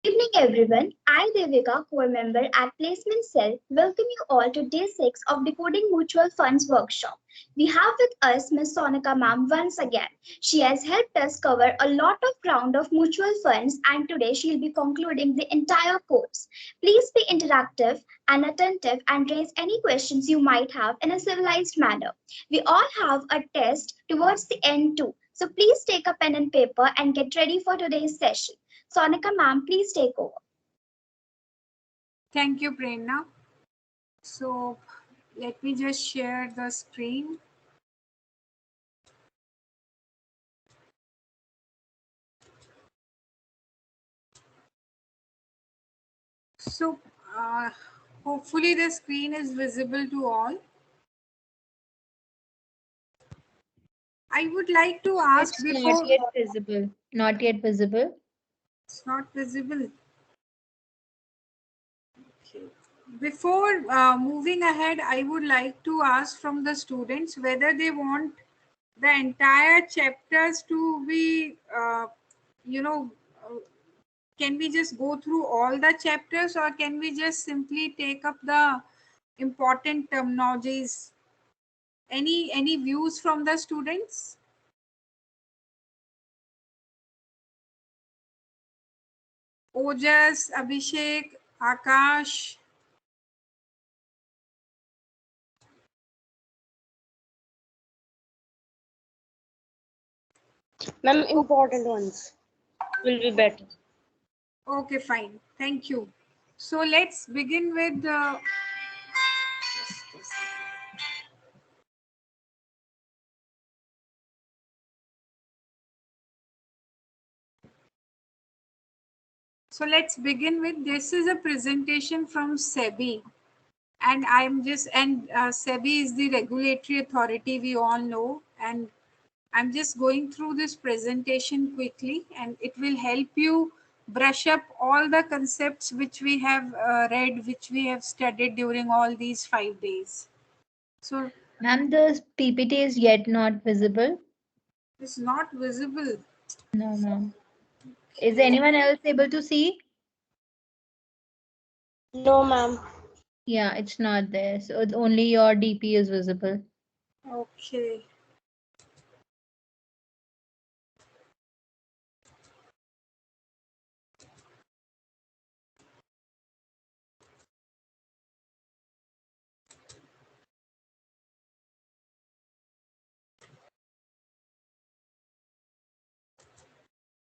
Evening everyone. I Devika, core member at Placement Cell, welcome you all to day 6 of Decoding Mutual Funds workshop. We have with us Ms. Sonika ma'am once again. She has helped us cover a lot of ground of mutual funds and today she'll be concluding the entire course. Please be interactive and attentive and raise any questions you might have in a civilized manner. We all have a test towards the end too. So please take a pen and paper and get ready for today's session. Sonika ma'am, please take over. Thank you, Prerna. So let me just share the screen. So hopefully the screen is visible to all. I would like to ask It's before. not yet visible. Not yet visible. It's not visible. Okay. Before moving ahead, I would like to ask from the students whether they want the entire chapters to be, you know, uh, can we just go through all the chapters or can we just simply take up the important terminologies? Any views from the students? Ojas, Abhishek, Akash. Ma'am, important ones will be better. Okay, fine. Thank you. So let's begin with the. So let's begin with this is a presentation from SEBI, and SEBI is the regulatory authority we all know, and I'm just going through this presentation quickly, and it will help you brush up all the concepts which we have read, which we have studied during all these 5 days. So Ma'am, the PPT is yet not visible. it's not visible. No, ma'am. Is anyone else able to see? No, ma'am. Yeah, it's not there. So only your DP is visible. Okay.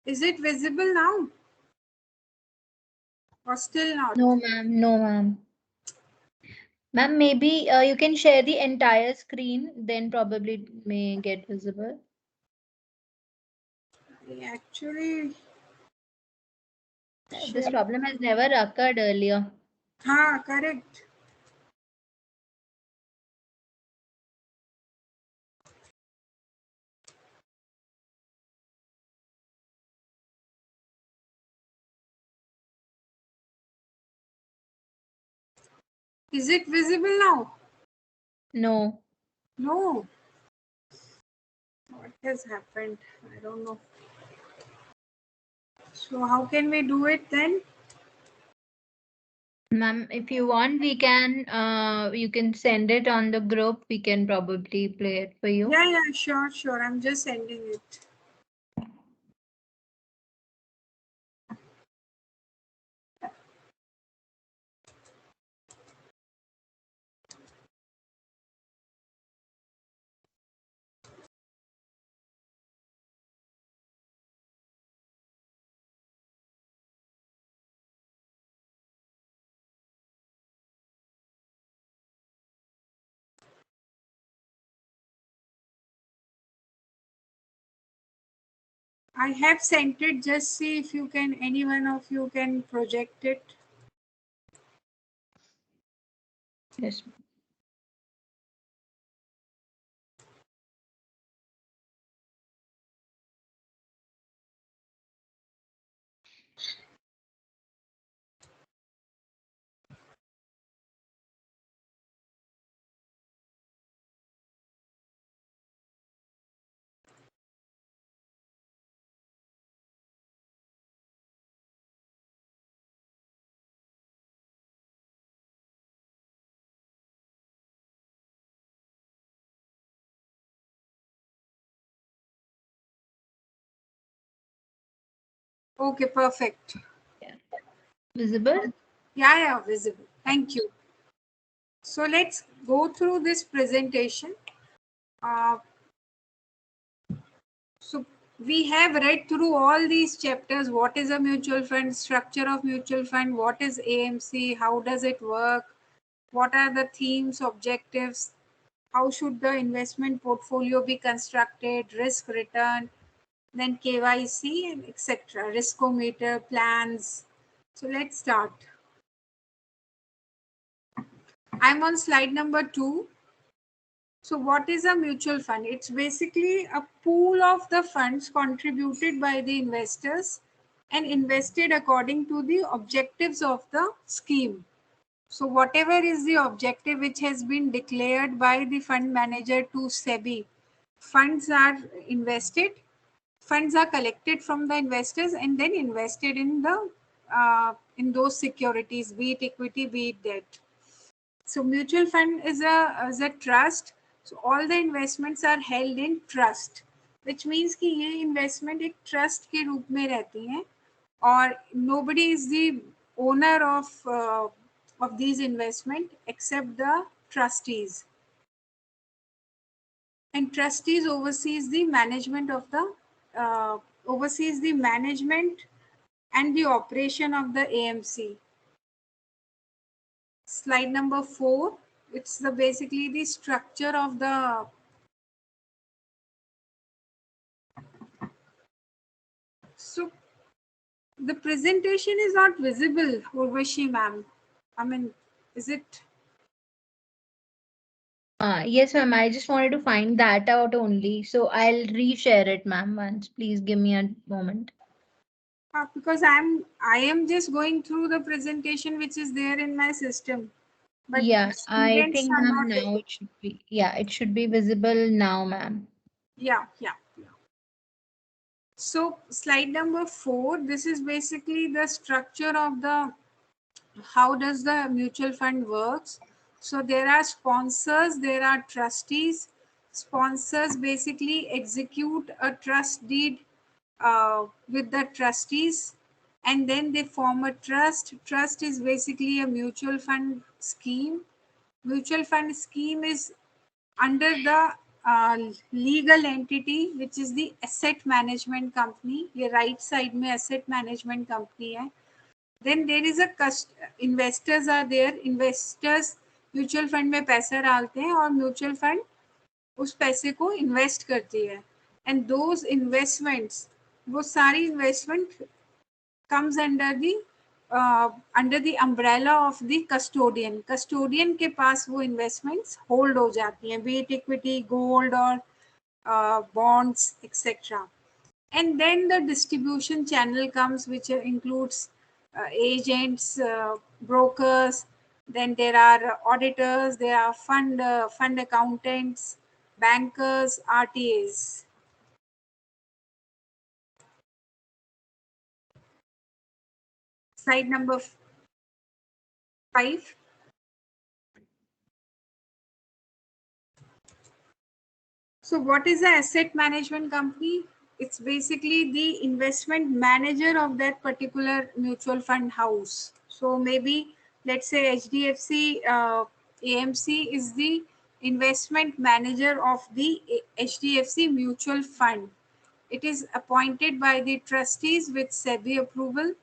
Is it visible now? Or still not? No, ma'am. No, ma'am. Ma'am, maybe you can share the entire screen, then probably it may get visible. Actually, This problem has never occurred earlier. correct. Is it visible now? No. No. What has happened? I don't know. So how can we do it then? Ma'am, if you want, we can, you can send it on the group. We can probably play it for you. Yeah, sure. I'm just sending it. I have sent it. Just see if you can, any one of you can project it. Yes. Okay, perfect. Visible? Yeah, visible. Thank you. So let's go through this presentation. So we have read through all these chapters. What is a mutual fund, structure of mutual fund, what is AMC, how does it work, what are the themes, objectives, how should the investment portfolio be constructed, risk return, then KYC and etc. Riskometer, plans. So let's start. I'm on slide number 2. So what is a mutual fund? It's basically a pool of the funds contributed by the investors and invested according to the objectives of the scheme. So whatever is the objective which has been declared by the fund manager to SEBI, funds are invested, funds are collected from the investors and then invested in the in those securities, be it equity, be it debt. So mutual fund is a trust. So all the investments are held in trust, which means कि ये investment एक trust के रूप में रहती हैं और nobody is the owner of these investment except the trustees. And trustees oversees the management of the oversees the management and the operation of the AMC. Slide number 4. It's the basically the structure of the so the presentation is not visible, Urvashi ma'am. I mean, is it? Yes, ma'am. I just wanted to find that out only. So I'll reshare it, ma'am, once. Please give me a moment. Because I am just going through the presentation which is there in my system. But Yeah, I students think, are ma'am, not. now it should be. Yeah, it should be visible now, ma'am. Yeah. So slide number 4, this is basically the structure of the how does the mutual fund works. So there are sponsors, there are trustees. Sponsors basically execute a trust deed with the trustees and then they form a trust. Trust is basically a mutual fund scheme. Mutual fund scheme is under the legal entity which is the asset management company. ये right side में asset management company है. Then there is a investors are there. Investors mutual fund में पैसा डालते हैं और mutual fund उस पैसे को इन्वेस्ट करती है एंड दोज इन्वेस्टमेंट्स वो सारी investment comes under the umbrella of the custodian. Custodian के पास वो investments hold हो जाती हैं, be it equity, gold or bonds, etc. And then the distribution channel comes, which includes agents, brokers. Then there are auditors, there are fund accountants, bankers, RTAs. Slide number 5. So what is the asset management company? It's basically the investment manager of that particular mutual fund house. So maybe let's say HDFC AMC is the investment manager of the HDFC mutual fund. It is appointed by the trustees with SEBI approval.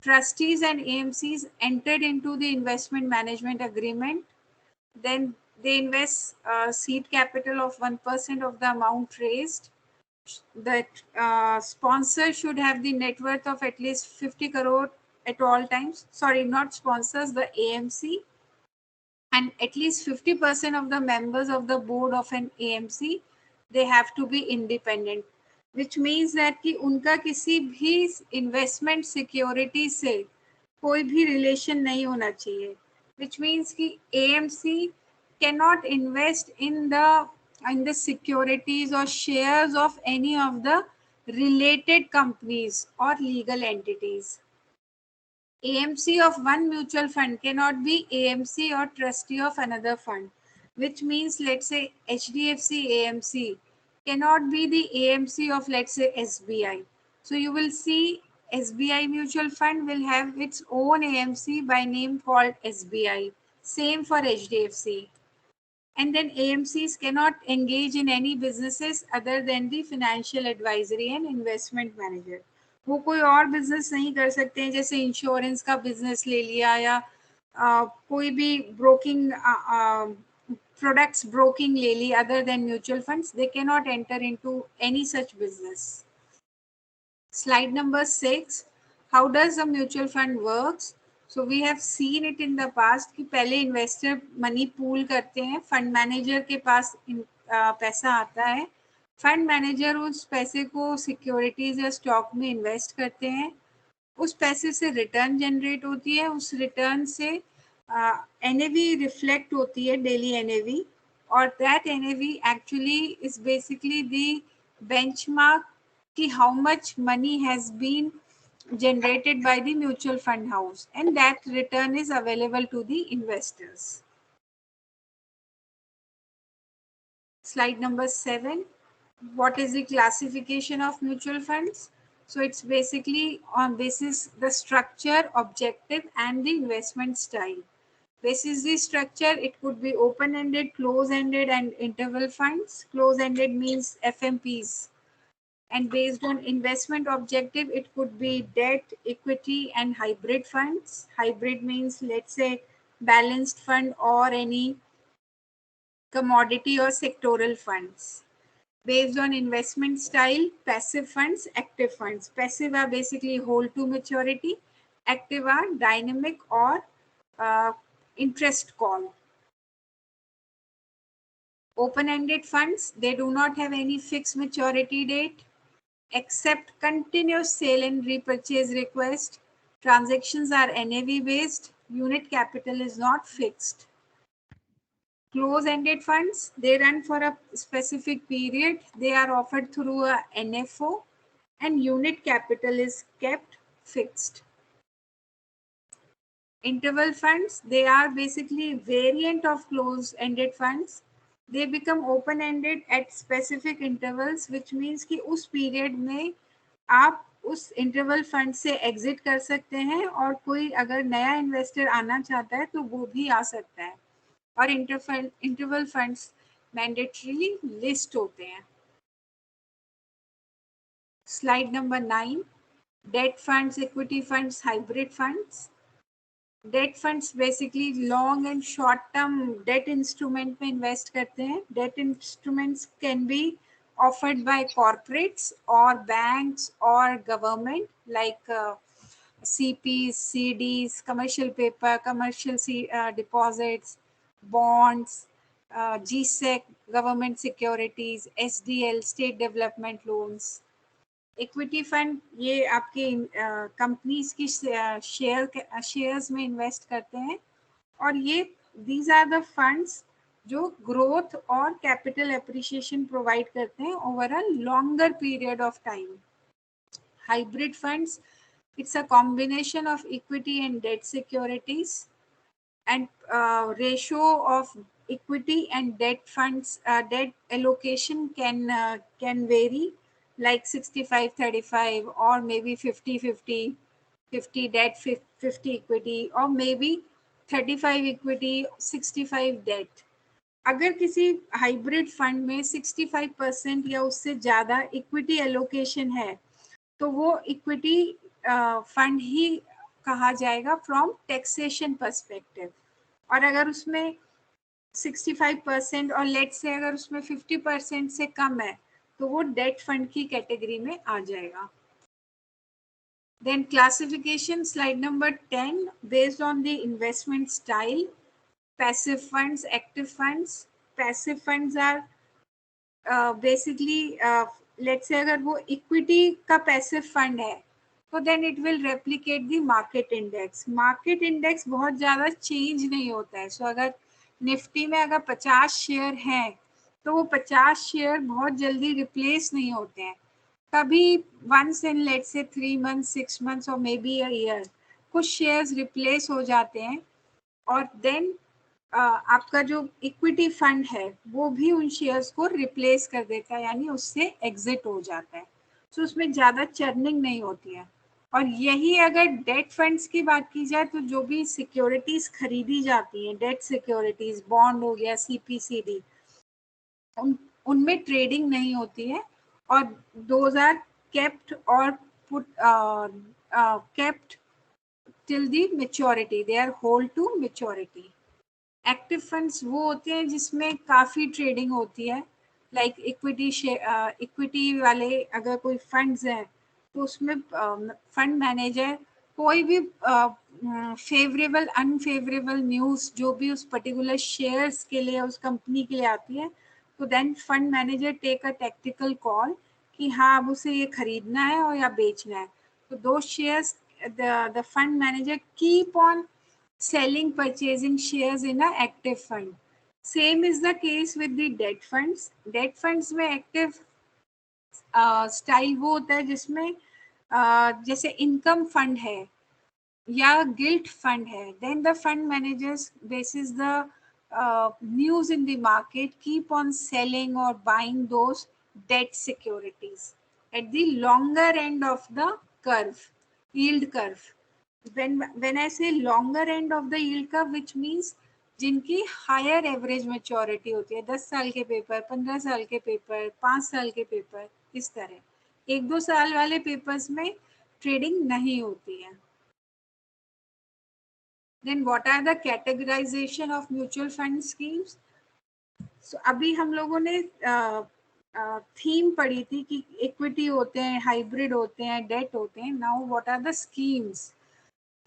Trustees and AMCs entered into the investment management agreement. Then they invest seed capital of 1% of the amount raised. The sponsor should have the net worth of at least 50 crore at all times. Sorry, not sponsors, the AMC. And at least 50% of the members of the board of an AMC, they have to be independent. Which means that कि उनका किसी भी investment security से कोई भी relation नहीं होना चाहिए. Which means कि AMC cannot invest in the securities or shares of any of the related companies or legal entities. AMC of one mutual fund cannot be AMC or trustee of another fund, which means let's say HDFC AMC cannot be the AMC of let's say SBI. So you will see SBI mutual fund will have its own AMC by name called SBI. Same for HDFC. And then AMCs cannot engage in any businesses other than the financial advisory and investment manager. वो कोई और business नहीं कर सकते हैं, जैसे insurance का business ले लिया या कोई भी ब्रोकिंग products broking ले ली other than mutual funds. They cannot enter into any such business. Slide number 6. How does a mutual fund works? So we have seen it in the past कि पहले investor money pool करते हैं, fund manager के पास पैसा आता है, fund manager उस पैसे को सिक्योरिटीज या स्टॉक में इन्वेस्ट करते हैं, उस पैसे से रिटर्न जनरेट होती है, उस रिटर्न से NAV रिफ्लेक्ट होती है, डेली NAV, और that NAV actually is basically the benchmark कि how much money has been generated by the mutual fund house, and that return is available to the investors. Slide number 7. What is the classification of mutual funds? So it's basically on basis the structure, objective, and the investment style. Basis the structure, it could be open-ended, close-ended, and interval funds. Close-ended means FMPs. And based on investment objective, it could be debt, equity, and hybrid funds. Hybrid means, let's say, balanced fund or any commodity or sectoral funds. Based on investment style, passive funds, active funds. Passive are basically hold to maturity. Active are dynamic or interest call. Open-ended funds, they do not have any fixed maturity date, accept continuous sale and repurchase request. Transactions are NAV based. Unit capital is not fixed. Close-ended funds, they run for a specific period. They are offered through a NFO, and unit capital is kept fixed. Interval funds, they are basically variant of close-ended funds. They become open-ended at specific intervals, which means कि उस period में आप उस interval fund से exit कर सकते हैं, और कोई अगर नया इन्वेस्टर आना चाहता है तो वो भी आ सकता है, और इंटरवल फंड्स मैंडेटरीली लिस्ट होते हैं. Slide number 9. Date funds, equity funds, hybrid funds. Date funds basically long and short term debt instrument में इन्वेस्ट करते हैं. Debt instruments can be offered by corporates or banks or government, like CPs, CDs, commercial paper, commercial deposits, bonds, GSEC, government securities, SDL, state development loans. Equity fund, ये आपके companies की shares में invest करते हैं, और ये these are the funds जो growth और कैपिटल एप्रिसिएशन प्रोवाइड करते हैं over a longer period of time. Hybrid funds, it's a combination of equity and debt securities, and ratio of equity and debt funds, debt allocation can vary, like 65-35 or maybe 50-50, 50 debt, 50 equity, or maybe 35 equity, 65 debt. अगर किसी hybrid fund में 65% या उससे ज़्यादा equity allocation है तो वो equity fund ही कहा जाएगा फ्रॉम टैक्सेशन पर्सपेक्टिव. और अगर उसमें 65% और लेट्स से अगर उसमें 50% से कम है तो वो डेट फंड की कैटेगरी में आ जाएगा. Then classification, slide number 10. Based on the investment style, passive funds, active funds. Passive funds are basically, let's say अगर वो equity का passive fund है तो then it will replicate the market index. Market index बहुत ज़्यादा change नहीं होता है. So अगर निफ्टी में अगर 50 शेयर हैं तो वो 50 शेयर बहुत जल्दी रिप्लेस नहीं होते हैं. कभी once in let's say 3 months, 6 months or maybe a year कुछ शेयर्स रिप्लेस हो जाते हैं, और देन आपका जो इक्विटी फंड है वो भी उन शेयर्स को रिप्लेस कर देता है, यानी उससे एग्जिट हो जाता है. सो उसमें ज़्यादा चर्निंग नहीं होती है. और यही अगर डेट फंड्स की बात की जाए तो जो भी सिक्योरिटीज खरीदी जाती हैं, डेट सिक्योरिटीज, बॉन्ड हो गया, सीपीसीडी, उनमें ट्रेडिंग नहीं होती है और दोज आर केप्ट और put kept till the maturity, they are hold to maturity. Active funds वो होते हैं जिसमें काफ़ी ट्रेडिंग होती है, लाइक इक्विटी वाले अगर कोई फंड्स हैं तो उसमें फंड मैनेजर कोई भी फेवरेबल अनफेवरेबल न्यूज़ जो भी उस पर्टिकुलर शेयर्स के लिए, उस कंपनी के लिए आती है, तो then fund manager take a tactical call कि हाँ अब उसे ये खरीदना है और या बेचना है। तो दो shares the fund manager keep on selling, purchasing shares in a active fund. Same is the case with the debt funds. Debt funds में active स्टाइल वो होता है जिसमें जैसे इनकम फंड है या गिल्ट फंड है, then the fund managers basis the news in the market keep on selling और buying those debt securities at the longer end of the curve, yield curve. When I say longer end of the yield curve, which means जिनकी higher average maturity होती है, 10 साल के paper, 15 साल के paper, 5 साल के पेपर, इस तरह 1-2 साल वाले पेपर्स में ट्रेडिंग नहीं होती है। Then what are the categorization of mutual fund schemes? So अभी हम लोगों ने थीम पढ़ी थी कि इक्विटी होते हैं, हाइब्रिड होते हैं, डेट होते हैं। Now what are the schemes?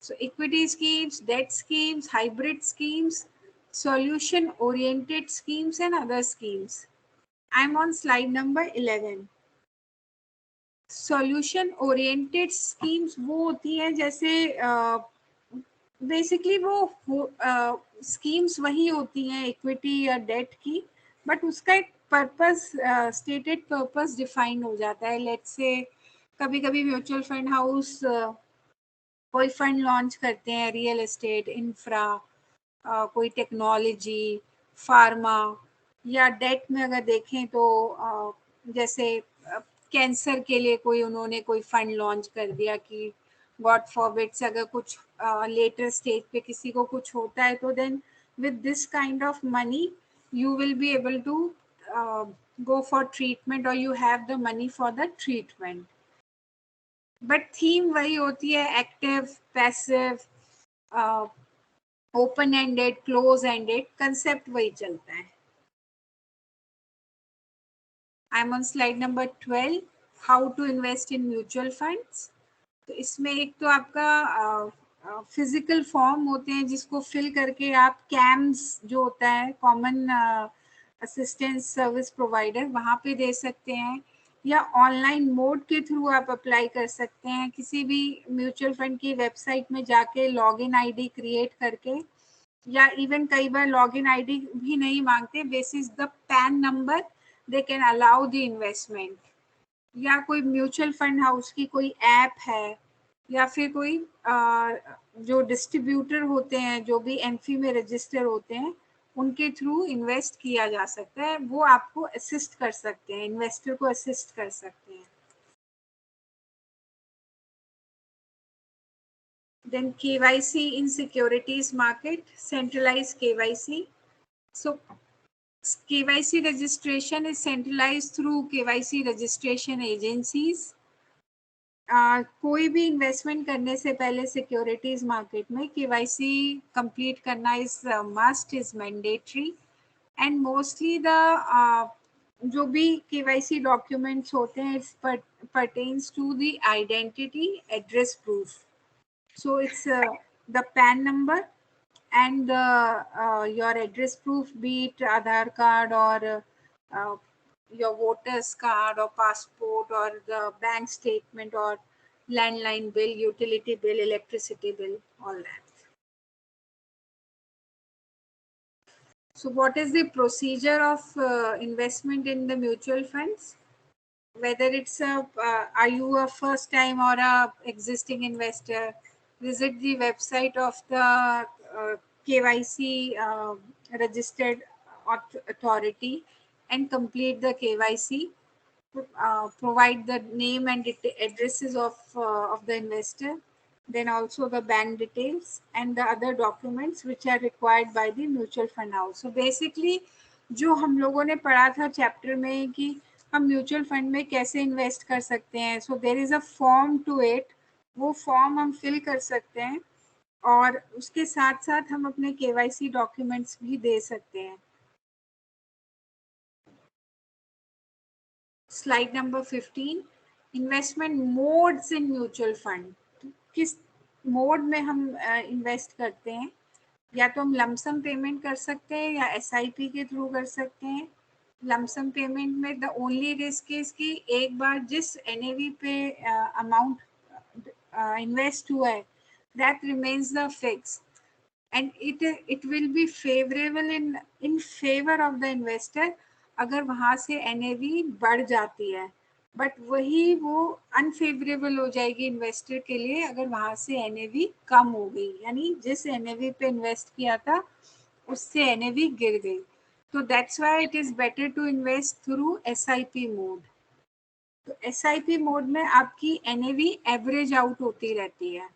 So equity schemes, debt schemes, hybrid schemes, solution oriented schemes and other schemes. I'm on slide number 11. Solution oriented schemes वो होती हैं जैसे बेसिकली वो स्कीम्स वही होती हैं इक्विटी या डेट की, बट उसका एक पर्पस, स्टेटेड पर्पस डिफाइन हो जाता है। लेट्स से कभी कभी म्यूचुअल फंड हाउस कोई फंड लॉन्च करते हैं, रियल एस्टेट, इंफ्रा, कोई टेक्नोलॉजी, फार्मा, या डेट में अगर देखें तो जैसे कैंसर के लिए कोई उन्होंने कोई फंड लॉन्च कर दिया कि गॉड फॉरबिड्स अगर कुछ लेटर स्टेज पे किसी को कुछ होता है तो then with this kind of money you will be able to go for treatment or you have the money for the treatment. But theme वही होती है, active, passive, open ended, close ended, concept वही चलता है। I am on slide number 12, how to invest in mutual funds. तो इसमें एक तो आपका फिजिकल फॉर्म होते हैं जिसको फिल करके आप कैम्स जो होता है, कॉमन असिस्टेंस सर्विस प्रोवाइडर, वहाँ पे दे सकते हैं, या ऑनलाइन मोड के थ्रू आप अप्लाई कर सकते हैं किसी भी म्यूचुअल फंड की वेबसाइट में जाके लॉगिन आईडी क्रिएट करके, या इवन कई बार लॉगिन आईडी भी नहीं मांगते, basis the pan number they can allow the investment. या कोई म्यूचुअल फंड हाउस की कोई ऐप है या फिर कोई जो डिस्ट्रीब्यूटर होते हैं जो भी एमफी में रजिस्टर होते हैं उनके थ्रू इन्वेस्ट किया जा सकता है, वो आपको असिस्ट कर सकते हैं, इन्वेस्टर को असिस्ट कर सकते हैं। Then KYC in securities market, centralised KYC. So KYC registration is centralized through KYC registration agencies. कोई भी इन्वेस्टमेंट करने से पहले सिक्योरिटीज मार्केट में KYC कंप्लीट करना is must, is mandatory, and mostly the जो भी KYC डॉक्यूमेंट्स होते हैं it's pertains to the identity address proof. So it's the PAN number and your address proof, be it Aadhaar card or your voter's card or passport or the bank statement or landline bill, utility bill, electricity bill, all that. So what is the procedure of investment in the mutual funds? Whether it's are you a first time or a existing investor, visit the website of the KYC registered authority and complete the KYC. provide the name and addresses of the investor, then also the bank details and the other documents which are required by the mutual fund house. So basically जो हम लोगों ने पढ़ा था chapter में कि हम mutual fund में कैसे इन्वेस्ट कर सकते हैं, so there is a form to it, वो फॉर्म हम फिल कर सकते हैं और उसके साथ साथ हम अपने केवाईसी डॉक्यूमेंट्स भी दे सकते हैं. Slide number 15, investment modes in mutual fund. किस मोड में हम इन्वेस्ट करते हैं, या तो हम लमसम पेमेंट कर सकते हैं या एसआईपी के थ्रू कर सकते हैं. लमसम पेमेंट में द ओनली रिस्क इज कि एक बार जिस एनएवी पे अमाउंट इन्वेस्ट हुआ है that remains the fix and it will be favorable in favor of the investor अगर वहां से NAV बढ़ जाती है, बट वही वो अनफेवरेबल हो जाएगी इन्वेस्टर के लिए अगर वहां से NAV कम हो गई, यानी जिस NAV पे इन्वेस्ट किया था उससे NAV गिर गई. तो that's why it is better to invest through SIP mode. तो SIP मोड में आपकी NAV एवरेज आउट होती रहती है.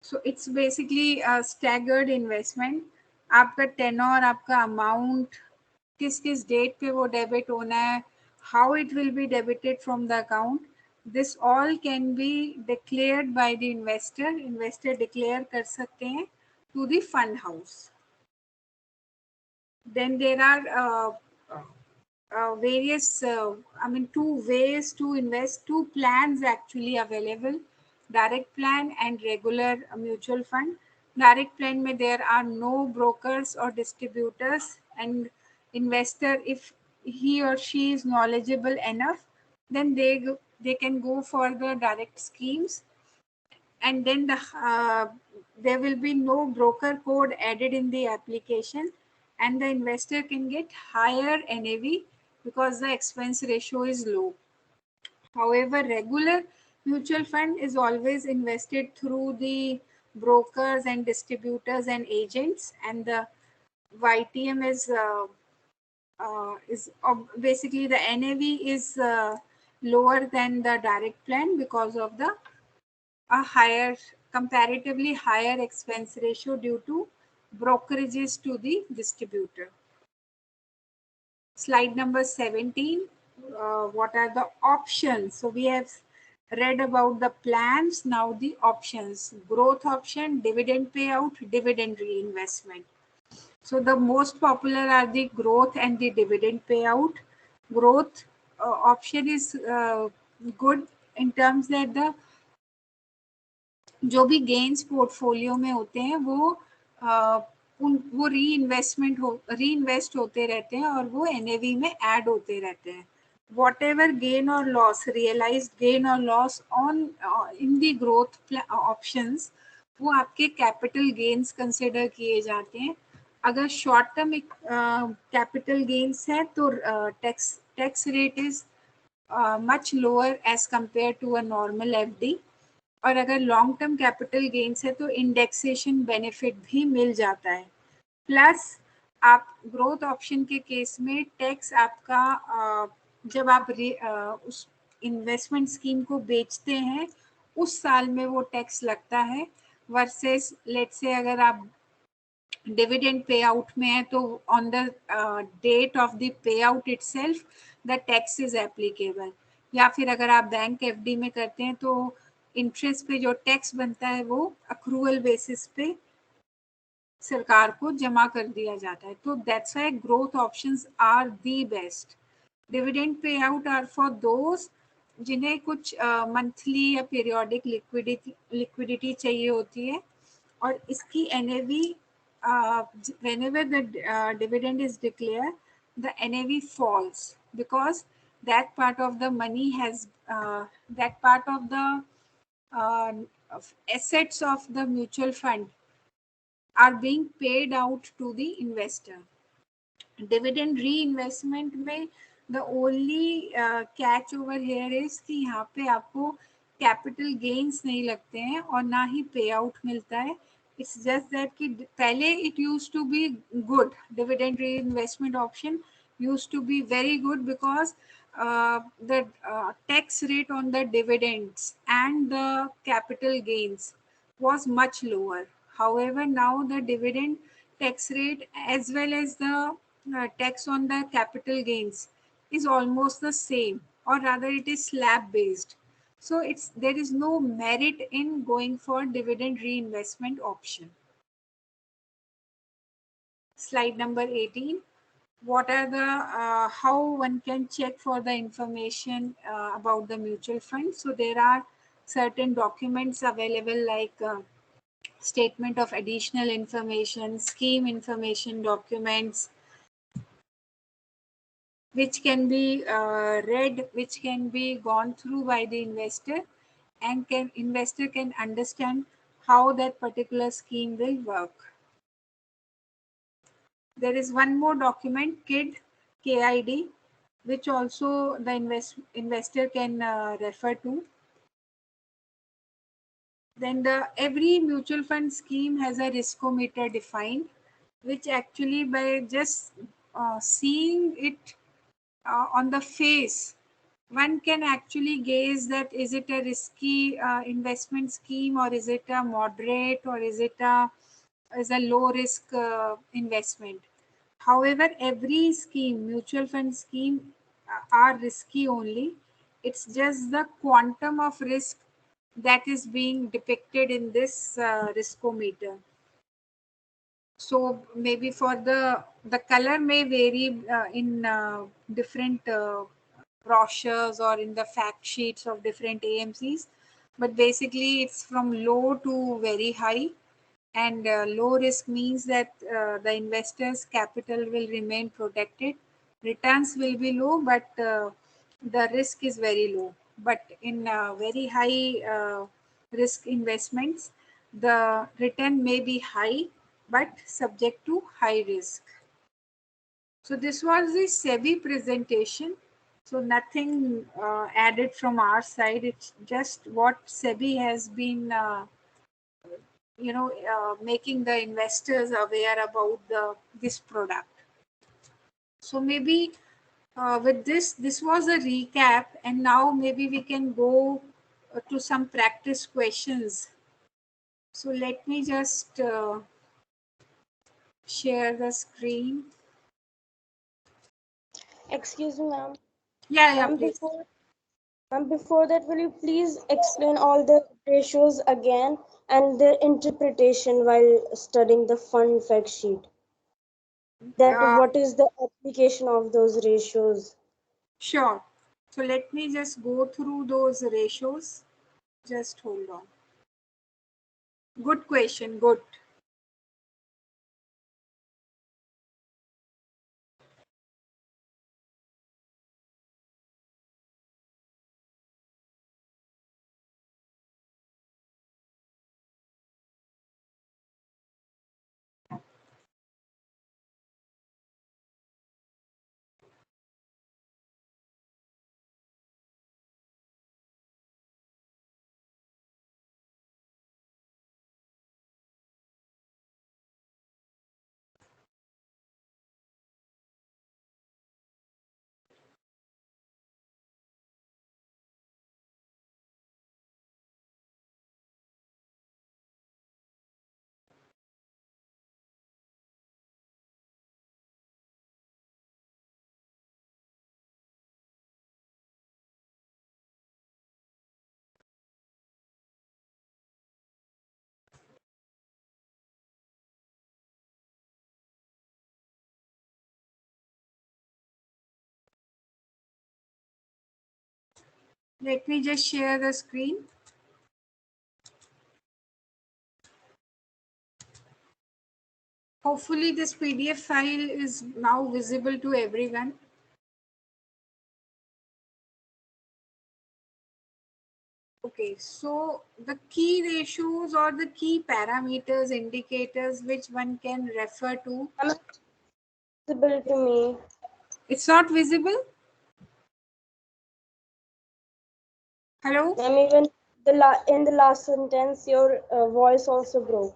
So it's basically staggered investment. आपका टेनर, आपका अमाउंट, किस किस डेट पे वो डेबिट होना है, how it will be debited from the account, this all can be declared by the investor. Investor declare कर सकते हैं to the fund house. Then there are various two ways to invest, two plans actually available, direct plan and regular mutual fund. Direct plan में there are no brokers or distributors, and investor, if he or she is knowledgeable enough, then they can go for the direct schemes, and then there will be no broker code added in the application, and the investor can get higher NAV because the expense ratio is low. However, regular mutual fund is always invested through the brokers and distributors and agents, and the YTM is basically the NAV is lower than the direct plan because of the comparatively higher expense ratio due to brokerages to the distributor. Slide number 17, what are the options? So we have read about the plans, now the options: growth option, dividend payout, dividend reinvestment. So the most popular are the growth and the dividend payout. Growth option is good in terms that the जो भी gains portfolio में होते हैं वो reinvest होते रहते हैं और वो एनएवी में ऐड होते रहते हैं. वॉट एवर गेन और लॉस, रियलाइज्ड गेन और loss on in the growth options, वो आपके कैपिटल गेन्स कंसिडर किए जाते हैं. अगर शॉर्ट टर्म कैपिटल गेन्स है तो tax rate is much lower as compare to a normal FD, और अगर लॉन्ग टर्म कैपिटल गेन्स है तो इंडेक्सेशन बेनिफिट भी मिल जाता है. प्लस आप ग्रोथ ऑप्शन के केस में टैक्स आपका जब आप उस इन्वेस्टमेंट स्कीम को बेचते हैं उस साल में वो टैक्स लगता है, वर्सेस लेट्स से अगर आप डिविडेंड पे आउट में है तो on the date of the pay out itself the tax is applicable. या फिर अगर आप बैंक एफडी में करते हैं तो इंटरेस्ट पे जो टैक्स बनता है वो अक्रूवल बेसिस पे सरकार को जमा कर दिया जाता है. तो that's why growth options are the best. Dividend pay out are for those जिन्हें कुछ मंथली या पीरियोडिक लिक्विडिटी चाहिए होती है, और इसकी NAV whenever the dividend is declared, the NAV falls because that part of the money has that part of the assets of the mutual fund are being paid out to the investor. Dividend reinvestment में the only catch over here is कि यहाँ पे आपको capital gains नहीं लगते हैं और ना ही payout मिलता है. It's just that कि पहले it used to be good dividend reinvestment option used to be very good because the tax rate on the dividends and the capital gains was much lower. However, now the dividend tax rate as well as the tax on the capital gains is almost the same, or rather it is slab based. So there is no merit in going for dividend reinvestment option. Slide number 18. What are the how one can check for the information about the mutual fund? So there are certain documents available like statement of additional information, scheme information documents, which can be read, which can be gone through by the investor, and investor can understand how that particular scheme will work. There is one more document, KID, which also the investor can refer to. Then every mutual fund scheme has a riskometer defined, which actually by just seeing it on the face, one can actually gauge that is it a risky investment scheme, or is it a moderate, or is it a low risk investment. However, every scheme, mutual fund scheme, are risky only. It's just the quantum of risk that is being depicted in this riskometer. So maybe for the color may vary in different brochures or in the fact sheets of different AMCs, but basically it's from low to very high. And low risk means that the investor's capital will remain protected. Returns will be low, but the risk is very low. But in very high risk investments, the return may be high, but subject to high risk. So this was the SEBI presentation. So nothing added from our side. It's just what SEBI has been making the investors aware about this product. So maybe with this was a recap, and now maybe we can go to some practice questions. So let me just share the screen. Excuse me, ma'am. Yeah, Ma'am, please. before that, will you please explain all the ratios again and their interpretation while studying the fund fact sheet? That what is the application of those ratios? Sure. So let me just go through those ratios. Just hold on. Good question. Good. Let me just share the screen. Hopefully this PDF file is now visible to everyone. Okay, so the key ratios or the key parameters, indicators which one can refer to. Visible to me. It's not visible? Hello? Even in the last sentence, your voice also broke.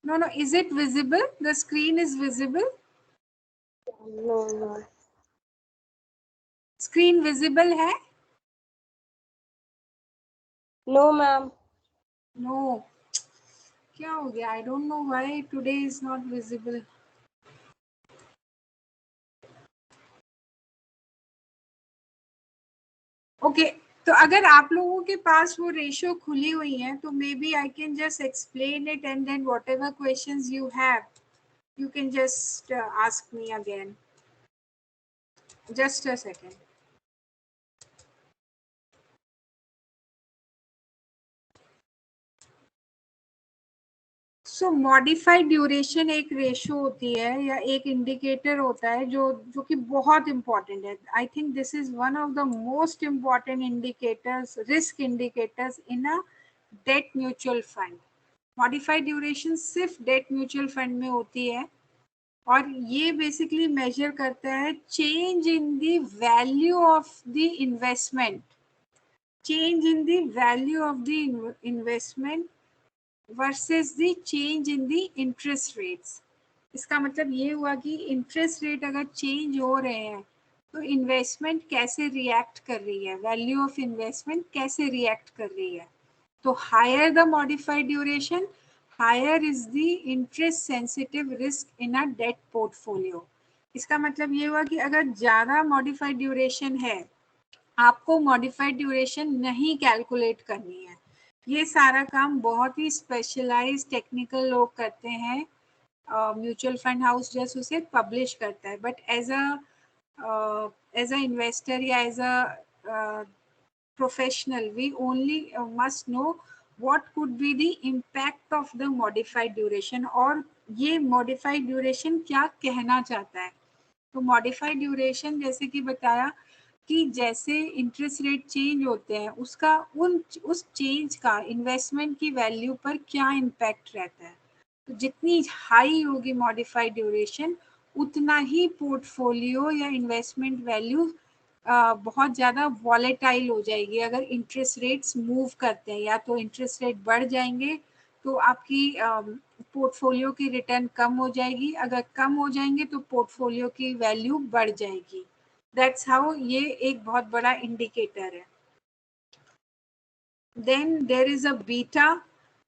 No, is it visible? The screen is visible? No, no. Screen visible है? No, ma'am. No, क्या हो गया? I don't know why today is not visible. Okay, तो अगर आप लोगों के पास वो रेशियो खुली हुई है तो maybe I can just explain it and then whatever questions you have you can just ask me again. Just a second. So modified duration एक रेशियो होती है या एक इंडिकेटर होता है जो कि बहुत इंपॉर्टेंट है. I think this is one of the most important indicators, risk indicators in a debt mutual fund. Modified duration सिर्फ डेट म्यूचुअल फंड में होती है और ये बेसिकली मेजर करता है change in the value of the investment, change in the value of the investment versus the change in the interest rates. इसका मतलब ये हुआ कि इंटरेस्ट रेट अगर चेंज हो रहे हैं तो इन्वेस्टमेंट कैसे रिएक्ट कर रही है, वैल्यू ऑफ इन्वेस्टमेंट कैसे रिएक्ट कर रही है. तो higher the modified duration, higher is the interest sensitive risk in a debt portfolio. इसका मतलब ये हुआ कि अगर ज़्यादा मॉडिफाइड ड्यूरेशन है, आपको मॉडिफाइड ड्यूरेशन नहीं कैलकुलेट करनी है. ये सारा काम बहुत ही स्पेशलाइज्ड टेक्निकल लोग करते हैं. म्यूचुअल फंड हाउस जस्ट उसे पब्लिश करता है, बट एज अ इन्वेस्टर या as a professional we only must know what could be the impact of the modified duration और ये modified duration क्या कहना चाहता है. तो मॉडिफाइड ड्यूरेशन जैसे कि बताया कि जैसे इंटरेस्ट रेट चेंज होते हैं उसका उस चेंज का इन्वेस्टमेंट की वैल्यू पर क्या इम्पैक्ट रहता है. तो जितनी हाई होगी मॉडिफाइड ड्यूरेशन उतना ही पोर्टफोलियो या इन्वेस्टमेंट वैल्यू बहुत ज़्यादा वॉलेटाइल हो जाएगी. अगर इंटरेस्ट रेट्स मूव करते हैं या तो इंटरेस्ट रेट बढ़ जाएंगे तो आपकी पोर्टफोलियो की रिटर्न कम हो जाएगी, अगर कम हो जाएंगे तो पोर्टफोलियो की वैल्यू बढ़ जाएगी. दैट्स हाउ ये एक बहुत बड़ा इंडिकेटर है. Then there is a beta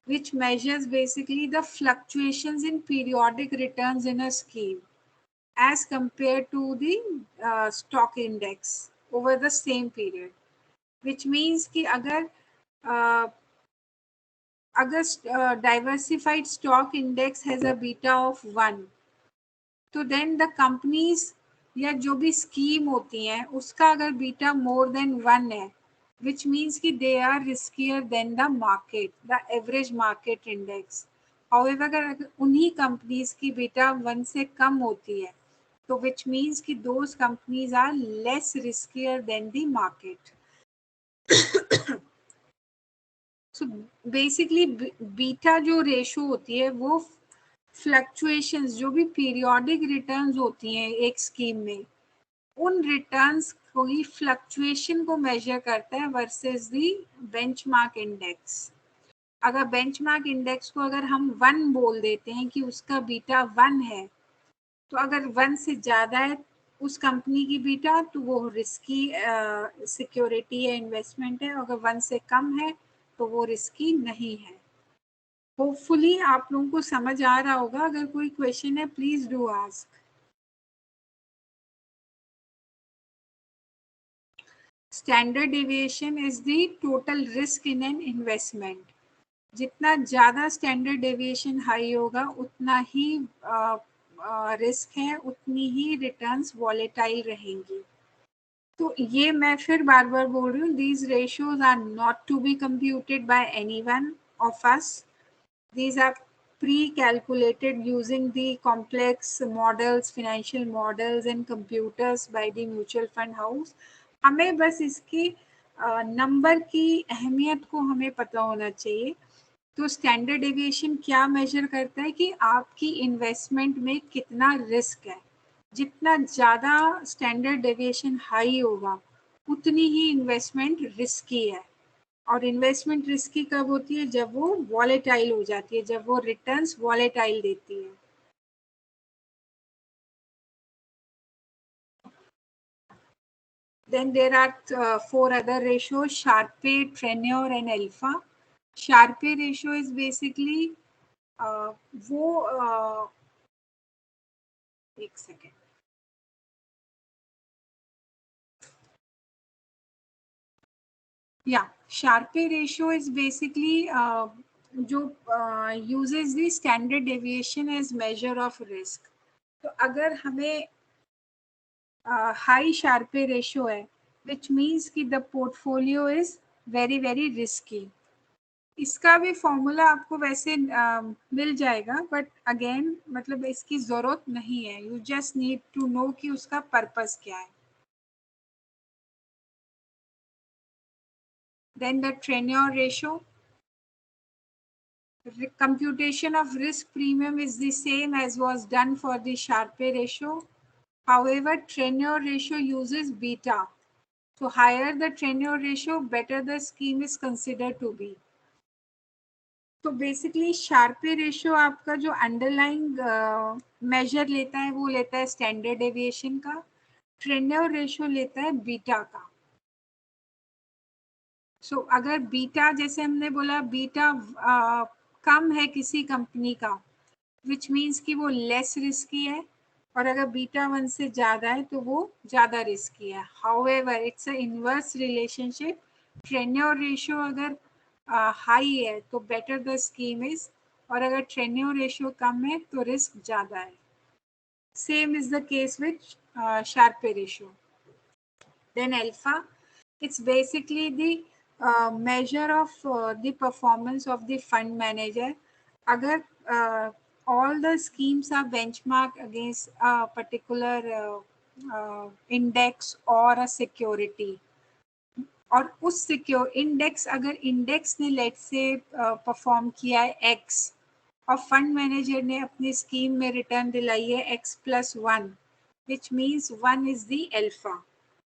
which measures basically the fluctuations in periodic returns in a scheme as compared to the stock index over the same period, which means कि अगर diversified stock index has a beta of 1, तो then the companies या जो भी scheme होती हैं उसका अगर बीटा मोर देन 1 है, विच मीन्स कि they are riskier than the market, the average market index. However अगर उन्हीं कंपनीज की बीटा 1 से कम होती है तो विच मीन्स कि those companies are less riskier than the market. So basically beta जो रेशो होती है वो फ्लक्चुएशंस, जो भी पीरियोडिक रिटर्न्स होती हैं एक स्कीम में, उन रिटर्न्स को ही फ्लक्चुएशन को मेजर करता है वर्सेस दी बेंचमार्क इंडेक्स. अगर बेंचमार्क इंडेक्स को अगर हम 1 बोल देते हैं कि उसका बीटा 1 है, तो अगर 1 से ज़्यादा है उस कंपनी की बीटा तो वो रिस्की सिक्योरिटी या इन्वेस्टमेंट है, अगर 1 से कम है तो वो रिस्की नहीं है. होपफुली आप लोगों को समझ आ रहा होगा. अगर कोई क्वेश्चन है please do ask. Standard deviation is the total risk in an investment. जितना ज़्यादा स्टैंडर्ड डेविएशन हाई होगा उतना ही रिस्क है, उतनी ही रिटर्न्स वॉलेटाइल रहेंगी. तो ये मैं फिर बार बार बोल रही हूँ, these ratios are not to be computed by anyone of us. These are pre-calculated using the complex models, financial models and computers by the mutual fund house. हमें बस इसकी नंबर की अहमियत को हमें पता होना चाहिए. तो स्टैंडर्ड डेविएशन क्या मेजर करता है कि आपकी इन्वेस्टमेंट में कितना रिस्क है. जितना ज़्यादा स्टैंडर्ड डेविएशन हाई होगा उतनी ही इन्वेस्टमेंट रिस्की है. और इन्वेस्टमेंट रिस्की कब होती है? जब वो वॉलेटाइल हो जाती है, जब वो रिटर्न्स वॉलेटाइल देती है. Then there are 4 other ratios: Sharpe, Tenure, and Alpha. Sharpe ratio is basically वो एक second. Yeah, Sharpe ratio is basically जो uses the standard deviation as measure of risk. तो अगर हमें high Sharpe ratio है, which means कि the portfolio is very very risky. इसका भी फॉर्मूला आपको वैसे मिल जाएगा, बट अगेन मतलब इसकी जरूरत नहीं है. You just need to know कि उसका पर्पस क्या है. Then the tenure ratio. Computation of risk premium is the same as was done for the Sharpe ratio. However, tenure ratio uses beta. So higher the tenure ratio, better the scheme is considered to be. तो basically Sharpe ratio आपका जो underlying major लेता है वो लेता है standard deviation का. Trender ratio लेता है बीटा का. सो अगर बीटा, जैसे हमने बोला, बीटा कम है किसी कंपनी का, विच मीन्स कि वो लेस रिस्की है, और अगर बीटा 1 से ज़्यादा है तो वो ज़्यादा रिस्की है. However it's a inverse relationship. Trender ratio अगर हाई है तो बेटर द स्कीम इज, और अगर ट्रेंडर रेशियो कम है तो रिस्क ज़्यादा है. Same is the case with Sharpe ratio. Then alpha, it's basically the measure of the performance of the fund manager. Agar all the schemes are benchmarked against a particular index or a security, और उस secure index, अगर index ने late से perform किया है x, और fund manager ने अपनी स्कीम में रिटर्न दिलाई है x+1, which means 1 is the alpha.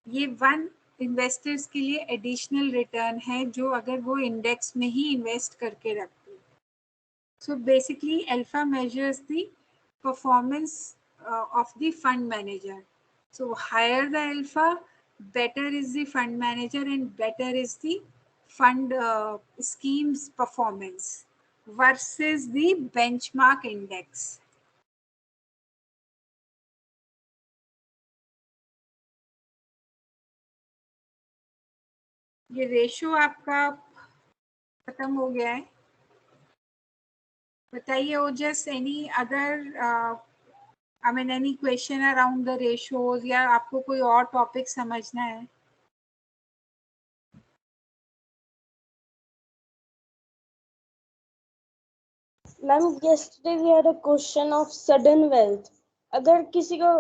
ये 1 इन्वेस्टर्स के लिए एडिशनल रिटर्न है जो अगर वो इंडेक्स में ही इन्वेस्ट करके रखते. So basically alpha measures the performance of the fund manager. So higher the alpha, better is the fund manager and better is the fund scheme's performance versus the benchmark index. ये ratio आपका खत्म हो गया है. बताइए Ojas, any other I mean any question around the ratios, या आपको कोई और टॉपिक समझना है? Ma'am, yesterday we had a question of sudden wealth. अगर किसी को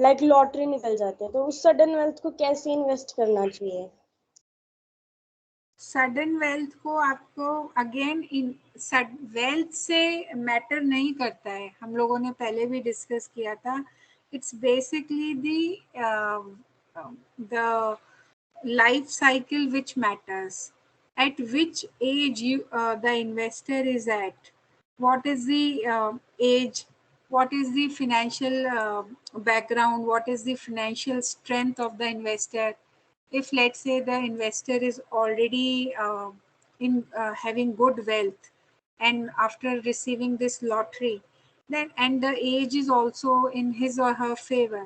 लाइक लॉटरी निकल जाती है तो उस सडन वेल्थ को कैसे इन्वेस्ट करना चाहिए? सडन वेल्थ को आपको अगेन वेल्थ से मैटर नहीं करता है. हम लोगों ने पहले भी डिस्कस किया था. It's basically the life cycle which matters. At which age the investor is at, what is the age, what is the financial background, what is the financial strength of the investor. If let's say the investor is already in having good wealth, and after receiving this lottery, then and the age is also in his or her favor,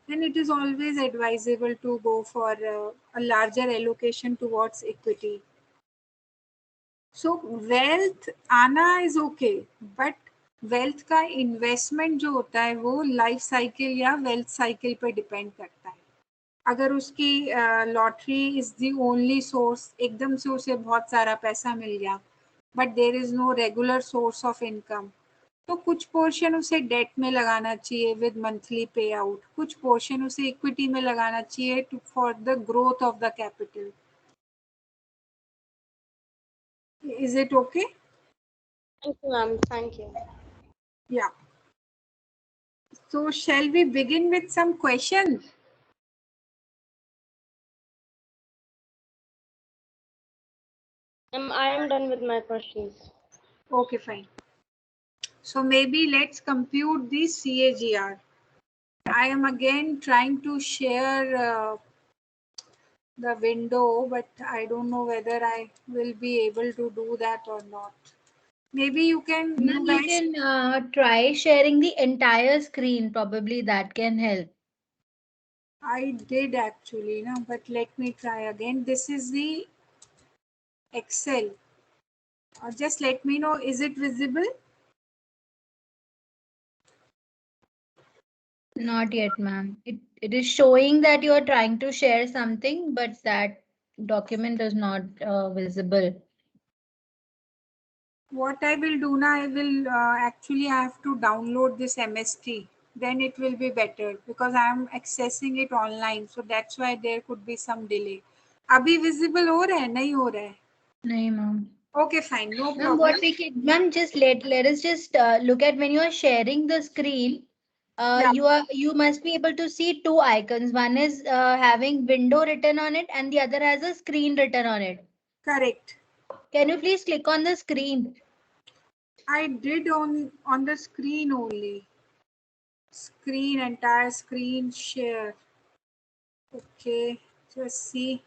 then it is always advisable to go for a larger allocation towards equity. So wealth आना is okay, but wealth का investment जो होता है वो life cycle या wealth cycle पे depend करता है. अगर उसकी lottery is the only source, एकदम से उसे बहुत सारा पैसा मिल गया, but there is no regular source of income, तो कुछ पोर्शन उसे डेट में लगाना चाहिए विद मंथली पे आउट, कुछ पोर्शन उसे इक्विटी में लगाना चाहिए to for the growth of the capital. Is it okay? Thank you, ma'am. Thank you. Yeah. So shall we begin with some questions? I am done with my questions. Okay, fine. So maybe let's compute the CAGR. I am again trying to share the window, but I don't know whether I will be able to do that or not. Maybe you can, Ma'am, you you guys. can try sharing the entire screen. Probably that can help. I did actually, no, but let me try again. This is the Excel. Just let me know, is it visible? Not yet, ma'am. It is showing that you are trying to share something, but that document is not visible. What I will do now, I will actually I have to download this MST. Then it will be better because I am accessing it online. So that's why there could be some delay. अभी visible हो रहा है नहीं हो रहा है? नहीं, ma'am. Okay, fine, no Ma'am, problem. what we can, ma'am, just let us just look at when you are sharing the screen. Yeah. You must be able to see two icons. One is having window written on it, and the other has a screen written on it. Correct. Can you please click on the screen? I did on the screen only. Screen, entire screen share. Okay, just see.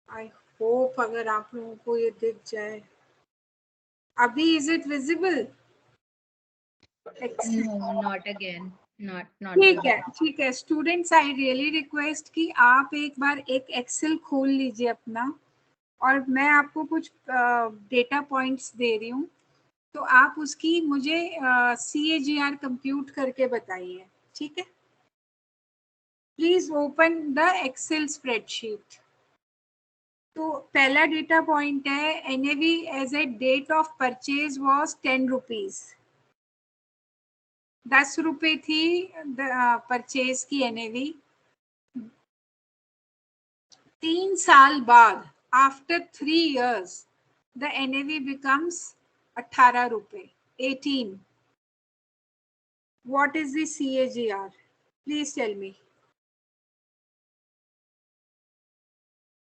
I hope अगर आप लोगों को ये दिख जाए. अभी is it visible? No, not again. Not ठीक again. है, ठीक है. स्टूडेंट्स, आई रियली रिक्वेस्ट कि आप एक बार एक एक्सेल खोल लीजिए अपना, और मैं आपको कुछ डेटा पॉइंट्स दे रही हूँ, तो आप उसकी मुझे CAGR कंप्यूट करके बताइए. ठीक है? Please open the Excel spreadsheet. तो पहला डेटा पॉइंट है, NAV as a date of purchase was 10 rupees. 10 रुपए थी परचेज की NAV. 3 साल बाद, after 3 years, the NAV becomes 18 रुपए, 18. What is the CAGR? Please tell me.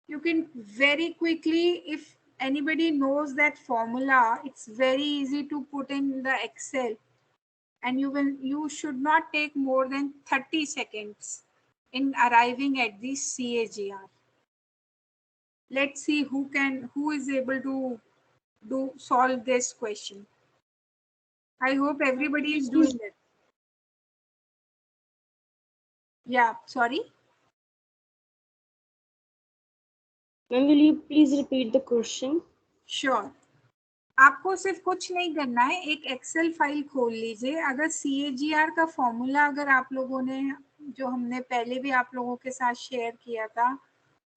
You can very quickly, if anybody knows that formula, it's very easy to put in the Excel, and you should not take more than 30 seconds in arriving at the CAGR. Let's see who is able to solve this question. I hope everybody is doing it. Yeah, sorry. Ma'am, will you please repeat the question? Sure. आपको सिर्फ कुछ नहीं करना है, एक Excel file खोल लीजिए. अगर CAGR का फॉर्मूला अगर आप लोगों ने, जो हमने पहले भी आप लोगों के साथ शेयर किया था,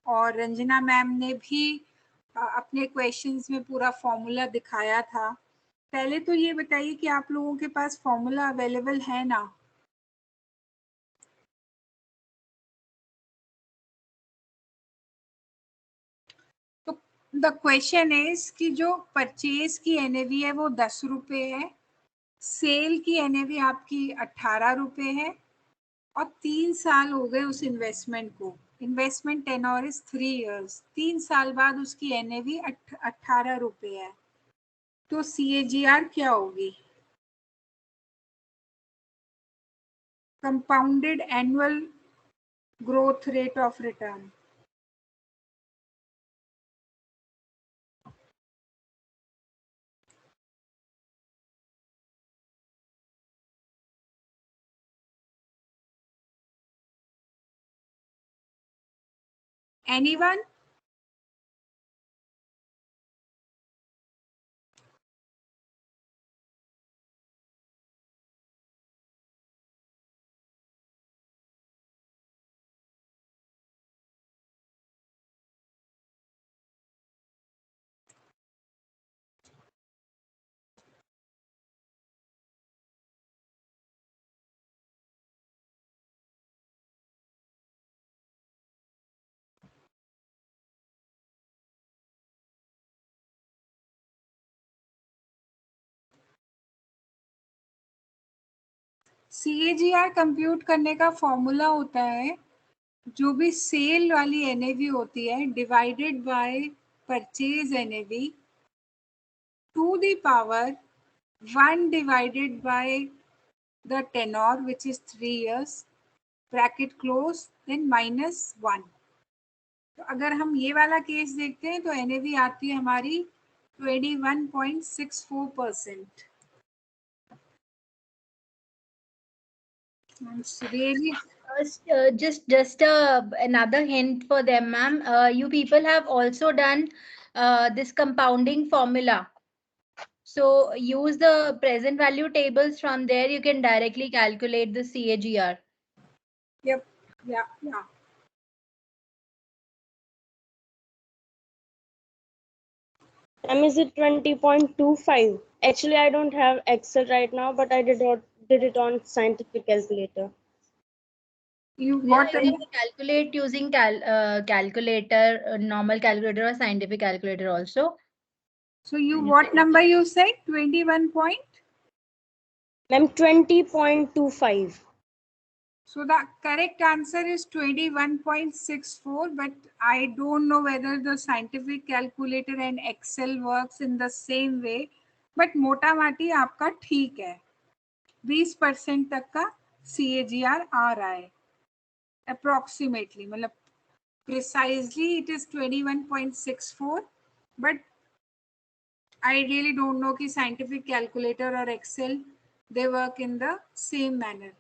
और रंजना मैम ने भी अपने क्वेश्चंस में पूरा फॉर्मूला दिखाया था. पहले तो ये बताइए कि आप लोगों के पास फॉर्मूला अवेलेबल है ना? तो द क्वेश्चन इज कि जो परचेज की NAV है वो 10 रुपए है, सेल की NAV आपकी 18 रुपए है, और 3 साल हो गए उस इन्वेस्टमेंट को. Investment tenure is 3 years. 3 साल बाद उसकी NAV 18 रुपए है. तो CAGR क्या होगी? Compounded annual growth rate of return. Anyone? CAGR compute करने का फॉर्मूला होता है, जो भी सेल वाली NAV होती है divided by purchase NAV to the power 1 divided by the tenor, which is 3 years, bracket close, then -1। तो अगर हम ये वाला केस देखते हैं तो NAV आती है हमारी 21.64%। Really, Just another hint for them, ma'am. You people have also done this compounding formula. So use the present value tables. From there, you can directly calculate the CAGR. yep, yeah. Is it 20.25? Actually, I don't have Excel right now, but I did it on scientific calculator. You Yeah, what? you can calculate using calculator, normal calculator or scientific calculator also. So you what number you said? 21 point? Ma'am, 20.25. So the correct answer is 21.64, but I don't know whether the scientific calculator and Excel works in the same way. But मोटा माटी आपका ठीक है, 20% तक का CAGR आ रहा है approximately, मतलब precisely it is 21.64, but I really don't know कि scientific calculator or Excel they work in the same manner.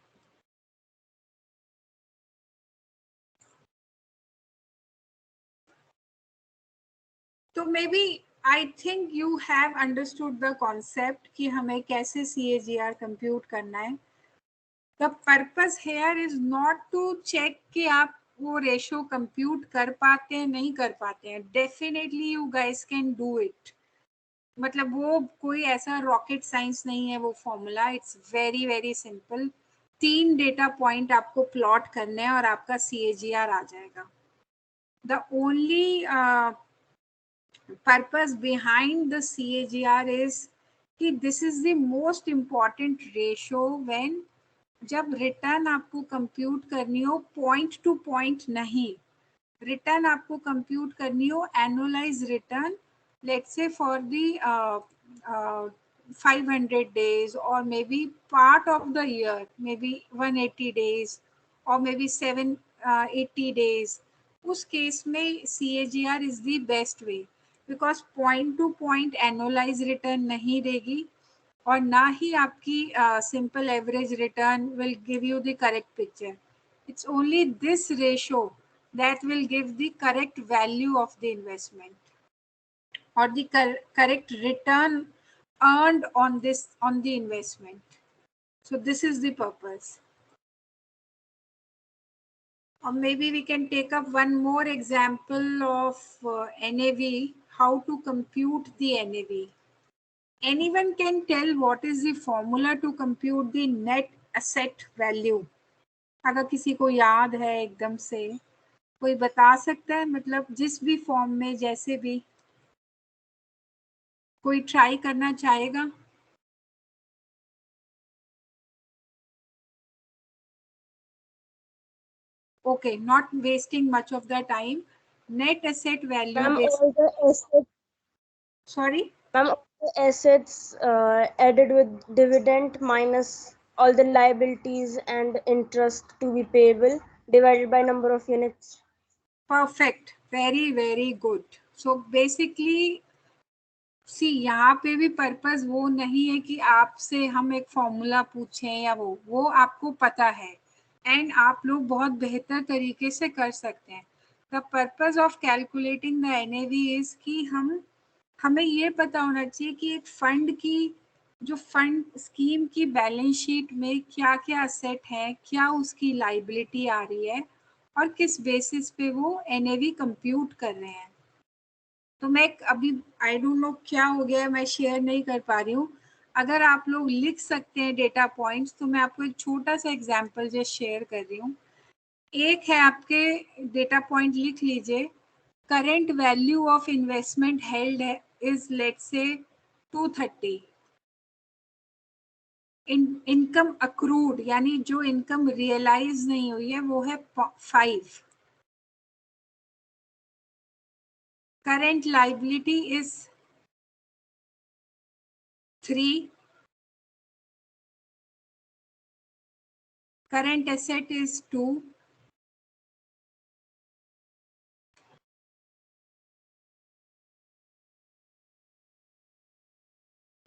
तो maybe I think you have understood the concept कि हमें कैसे CAGR कंप्यूट करना है। The purpose here is not to check कि आप वो रेशो कंप्यूट कर पाते हैं नहीं कर पाते हैं। Definitely you guys can do it, मतलब वो कोई ऐसा रॉकेट साइंस नहीं है वो formula. It's very very simple. 3 data point आपको प्लॉट करने हैं और आपका CAGR आ जाएगा। The only purpose behind the CAGR is कि this is the most important ratio when जब रिटर्न आपको कंप्यूट करनी हो पॉइंट टू पॉइंट नहीं, रिटर्न आपको कंप्यूट करनी हो annualise return, let's say for the 500 days or maybe part of the year, maybe 180 days or maybe 780 days, उस case में CAGR is the best way because point to point annualized return नहीं देगी और ना ही आपकी simple average return will give you the correct picture. It's only this ratio that will give the correct value of the investment or the correct return earned on the investment. So this is the purpose. Or maybe we can take up one more example of NAV, how to compute the NAV. Anyone can tell what is the formula to compute the net asset value? अगर किसी को याद है एकदम से कोई बता सकता है, मतलब जिस भी फॉर्म में जैसे भी कोई ट्राई करना चाहेगा? Okay, not wasting much of the time. Net asset value. Ma'am, all the assets. Sorry. Ma'am, all the assets added with dividend minus all the liabilities and interest to be payable divided by number of units. Perfect. Very very good. So basically सी यहाँ पे भी purpose वो नहीं है कि आपसे हम एक फॉर्मूला पूछें या वो आपको पता है एंड आप लोग बहुत बेहतर तरीके से कर सकते हैं। The purpose of calculating the NAV is कि हमें ये पता होना चाहिए कि एक फंड की जो फंड स्कीम की बैलेंस शीट में क्या क्या असेट है, क्या उसकी लाइबिलिटी आ रही है और किस बेसिस पे वो NAV कंप्यूट कर रहे हैं। तो मैं अभी आई डोंट नो क्या हो गया, मैं शेयर नहीं कर पा रही हूँ। अगर आप लोग लिख सकते हैं डेटा पॉइंट्स तो मैं आपको एक छोटा सा एग्जांपल जस्ट शेयर कर रही हूँ। एक है आपके डेटा पॉइंट, लिख लीजिए। Current value of investment held है is let's say 230। Income accrued यानी जो इनकम रियलाइज नहीं हुई है वो है 5। Current liability is 3। current asset is 2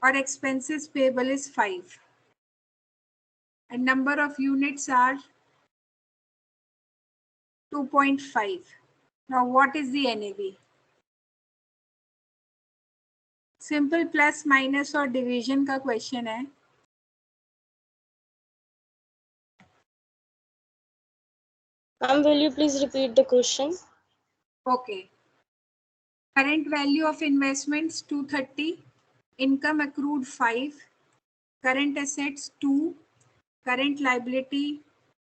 or expenses payable is 5. And number of units are 2.5. Now what is the NAV? Simple plus minus और division का question है. Will you please repeat the question? Okay. Current value of investments 230, income accrued 5, current assets 2, current liability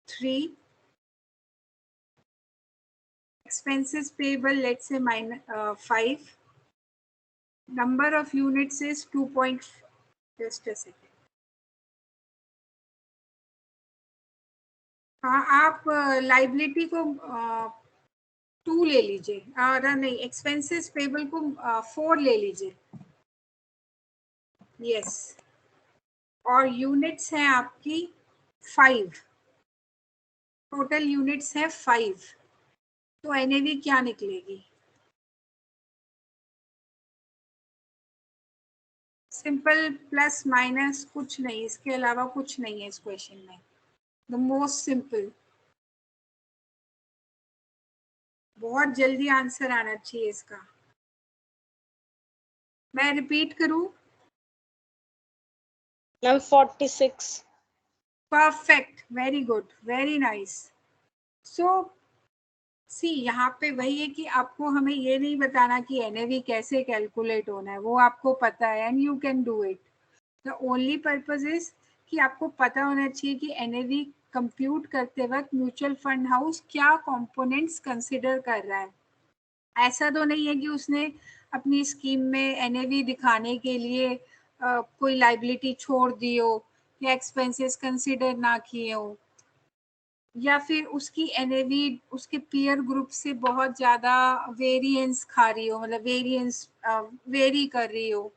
3, expenses payable let's say minus 5, number of units is 2. Just a second. हाँ, आप liability को 2 ले लीजिए और नहीं expenses payable को 4 ले लीजिए. यस. और यूनिट्स हैं आपकी 5. टोटल यूनिट्स है 5. तो एनएवी क्या निकलेगी? सिंपल प्लस माइनस, कुछ नहीं, इसके अलावा कुछ नहीं है इस क्वेश्चन में. The most simple. बहुत जल्दी आंसर आना चाहिए इसका. मैं रिपीट करूं? Ma'am, 46. Perfect, very good, very nice. So see यहाँ पे वही है कि आपको हमें ये नहीं बताना कि एनएवी कैसे कैलकुलेट होना है, वो आपको पता है and you can do it. The only purpose is कि आपको पता होना चाहिए कि एनएवी कंप्यूट करते वक्त म्यूचुअल फंड हाउस क्या कंपोनेंट्स कंसिडर कर रहा है. ऐसा तो नहीं है कि उसने अपनी स्कीम में एनएवी दिखाने के लिए कोई लाइबिलिटी छोड़ दी हो या एक्सपेंसेस कंसिडर ना किए हो या फिर उसकी एनएवी उसके पीयर ग्रुप से बहुत ज़्यादा वेरिएंस खा रही हो, मतलब वेरिएंस वेरी कर रही हो.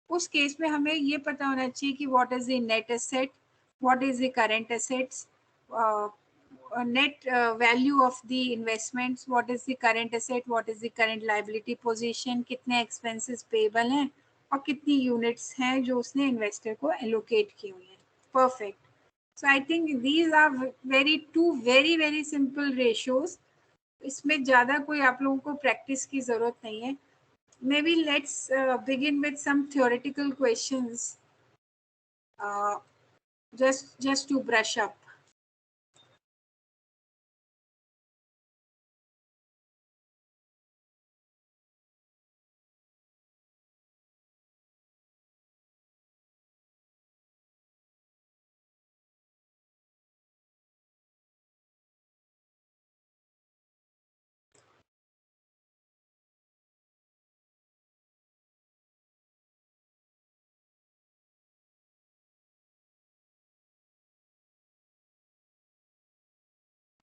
उस केस में हमें ये पता होना चाहिए कि what is the net asset, what is the current assets, net value of the investments, what is the current asset, what is the current liability position, कितने expenses payable हैं और कितनी units हैं जो उसने investor को allocate की हुई हैं. Perfect. So I think these are very simple ratios. इसमें ज़्यादा कोई आप लोगों को practice की ज़रूरत नहीं है. Maybe let's begin with some theoretical questions just to brush up.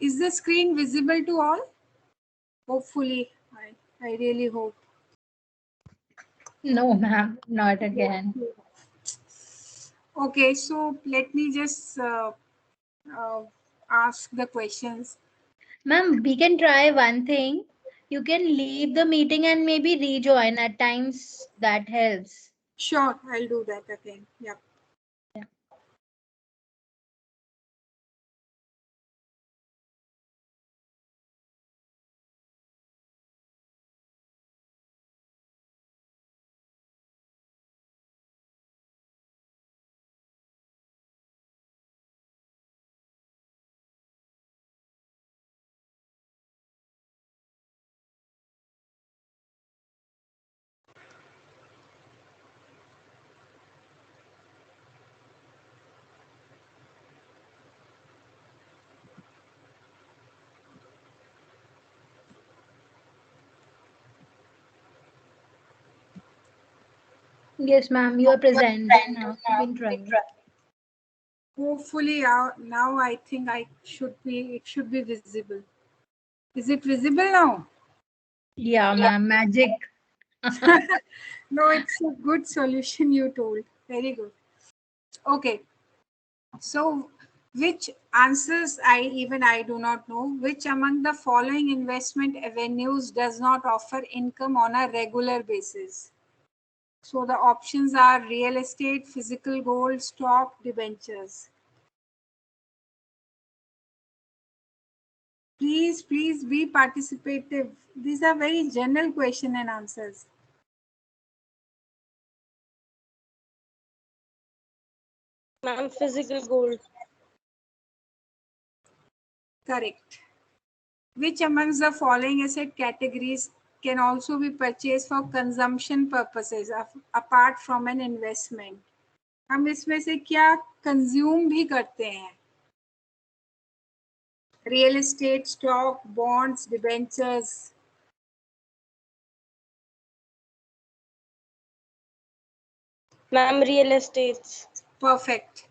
Is the screen visible to all? Hopefully, I really hope. No, ma'am, not again. Okay, so let me just ask the questions. Ma'am, we can try one thing. You can leave the meeting and maybe rejoin. At times that helps. Sure, I'll do that again. Yeah. Yes, ma'am, you are present now. You can try. Hopefully now I think it should be visible. Is it visible now? Yeah, ma'am, magic. No, it's a good solution you told. Very good. Okay. So which answers I do not know. Which among the following investment avenues does not offer income on a regular basis? So the options are real estate, physical gold, stock, debentures. Please be participative. These are very general question and answers. Ma'am, physical gold. Correct. Which amongst the following asset categories can also be purchased for consumption purposes apart from an investment? हम इसमें से क्या consume भी करते हैं? Real estate, stock, bonds, debentures. Ma'am, real estate. Perfect.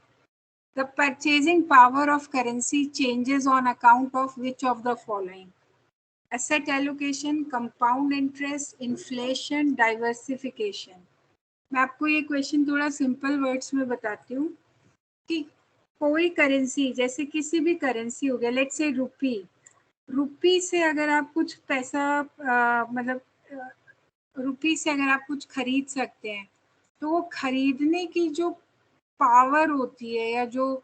The purchasing power of currency changes on account of which of the following? Asset allocation, compound interest, inflation, diversification. मैं आपको ये क्वेश्चन थोड़ा सिंपल वर्ड्स में बताती हूँ कि कोई currency, जैसे किसी भी करेंसी हो गया, लेट्स से रुपी से अगर आप कुछ पैसा मतलब रुपी से अगर आप कुछ खरीद सकते हैं, तो वो खरीदने की जो पावर होती है या जो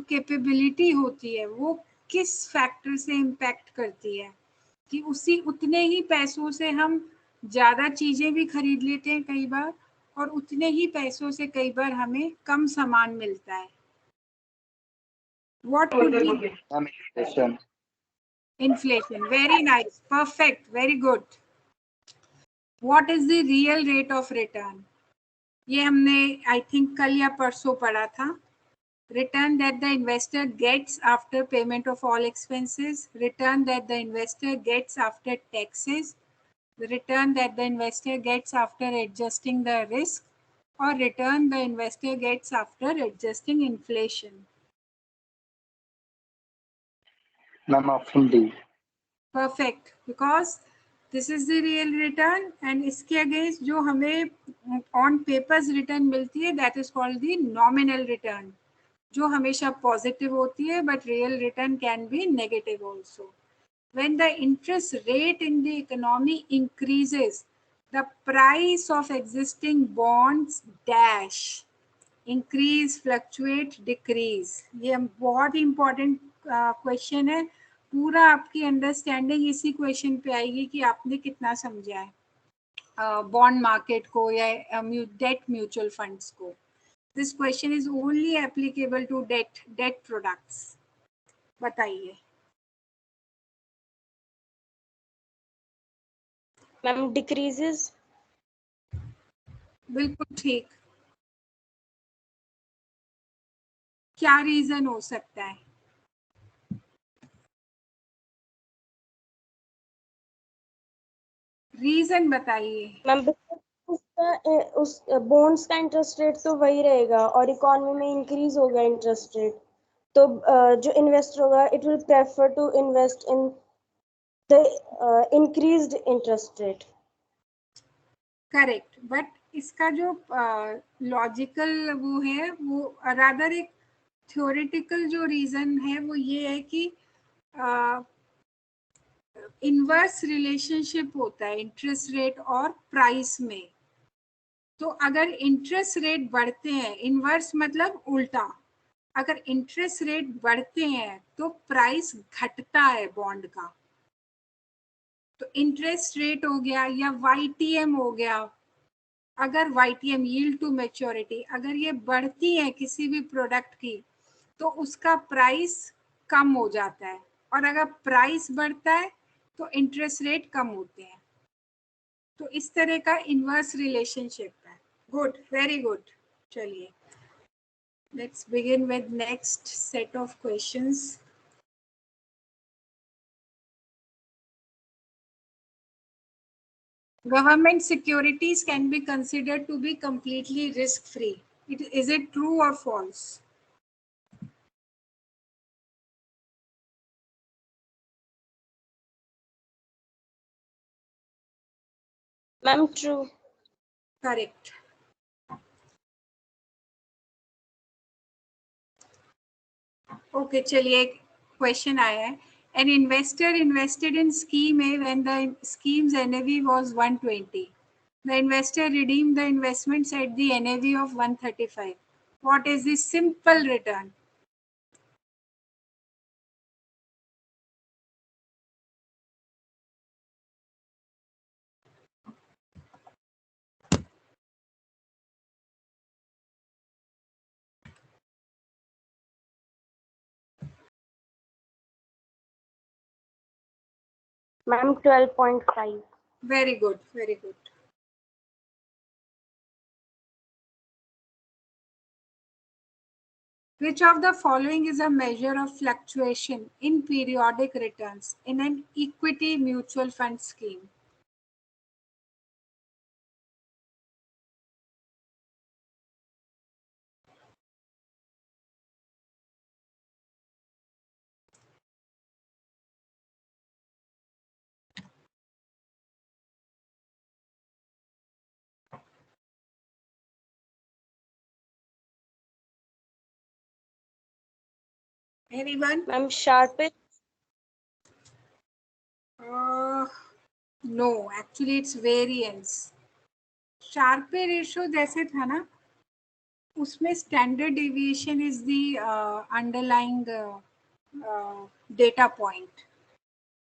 कैपेबिलिटी होती है, वो किस फैक्टर से इम्पैक्ट करती है कि उतने ही पैसों से हम ज़्यादा चीज़ें भी खरीद लेते हैं कई बार, और उतने ही पैसों से कई बार हमें कम सामान मिलता है. What could be? Inflation. Inflation. Very nice. Perfect. Very good. What is the real rate of return? ये हमने I think कल या परसों पढ़ा था. Return that the investor gets after payment of all expenses, return that the investor gets after taxes, the return that the investor gets after adjusting the risk, or return the investor gets after adjusting inflation. Ma'am, option D. Perfect, because this is the real return, and इसके against जो हमें on papers return मिलती है, that is called the nominal return, जो हमेशा positive होती है, but real return can be negative also. When the interest rate in the economy increases, the price of existing bonds dash increase, fluctuate, decrease. ये बहुत important question है. पूरा आपकी understanding इसी क्वेश्चन पे आएगी कि आपने कितना समझा है बॉन्ड मार्केट को या डेट म्यूचुअल फंड्स को. This question is only applicable to debt products. बताइए. Ma'am, decreases. बिल्कुल ठीक. क्या रीजन हो सकता है? रीजन बताइए. मैम, उस बॉन्ड्स का इंटरेस्ट रेट तो वही रहेगा और इकोनॉमी में इंक्रीज होगा इंटरेस्ट रेट, तो जो इन्वेस्टर होगा it will prefer to invest in the increased interest rate. Correct, but इसका जो लॉजिकल वो है, वो रादर एक थ्योरेटिकल जो रीजन है वो ये है कि इनवर्स रिलेशनशिप होता है इंटरेस्ट रेट और प्राइस में. तो अगर इंटरेस्ट रेट बढ़ते हैं, इनवर्स मतलब उल्टा, अगर इंटरेस्ट रेट बढ़ते हैं तो प्राइस घटता है बॉन्ड का. तो इंटरेस्ट रेट हो गया या YTM हो गया, अगर YTM यील्ड टू मैच्योरिटी अगर ये बढ़ती है किसी भी प्रोडक्ट की, तो उसका प्राइस कम हो जाता है, और अगर प्राइस बढ़ता है तो इंटरेस्ट रेट कम होते हैं. तो इस तरह का इनवर्स रिलेशनशिप है. Good, very good. चलिए, let's begin with next set of questions. Government securities can be considered to be completely risk-free. Is it true or false? Ma'am, true. Correct. Okay, चलिए एक क्वेश्चन आया है. An investor invested in scheme A when the scheme's NAV was 120. The investor redeemed the investments at the NAV of 135. What is the simple return? Ma'am, 12.5. Very good, very good. Which of the following is a measure of fluctuation in periodic returns in an equity mutual fund scheme? Anyone? Ma'am, Sharpe. No, actually it's variance. Sharpe ratio जैसे था ना, उसमें standard deviation is the underlying data point.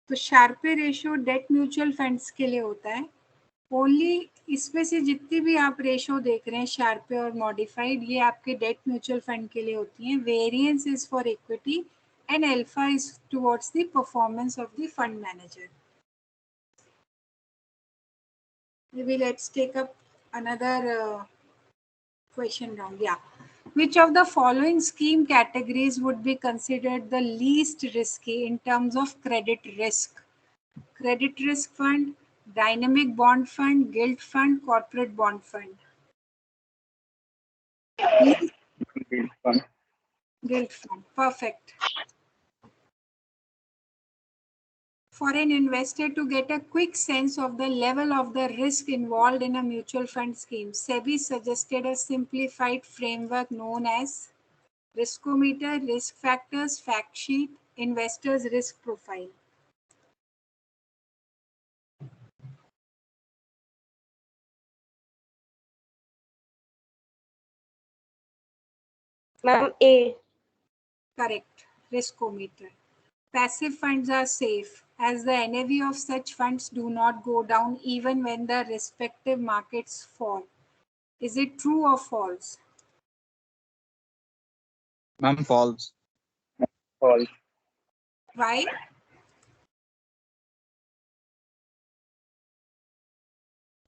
तो Sharpe ratio debt mutual funds के लिए होता है. Only इसमें से जितनी भी आप रेशो देख रहे हैं शार्पे और मॉडिफाइड, ये आपके डेट म्यूचुअल फंड के लिए होती हैं. Variance is for equity and alpha is towards the performance of the fund manager. Maybe let's take up another question round. Yeah. Which of the following scheme categories would be considered the least risky in terms of credit risk? Credit risk fund, dynamic bond fund, gilt fund, corporate bond fund. Gilt fund. Gilt fund, perfect. For an investor to get a quick sense of the level of the risk involved in a mutual fund scheme, SEBI suggested a simplified framework known as Riskometer, Risk Factors, Fact Sheet, Investors Risk Profile. Ma'am, A. Correct, Riskometer. Passive funds are safe as the NAV of such funds do not go down even when the respective markets fall. Is it true or false? Ma'am, false. False. Why?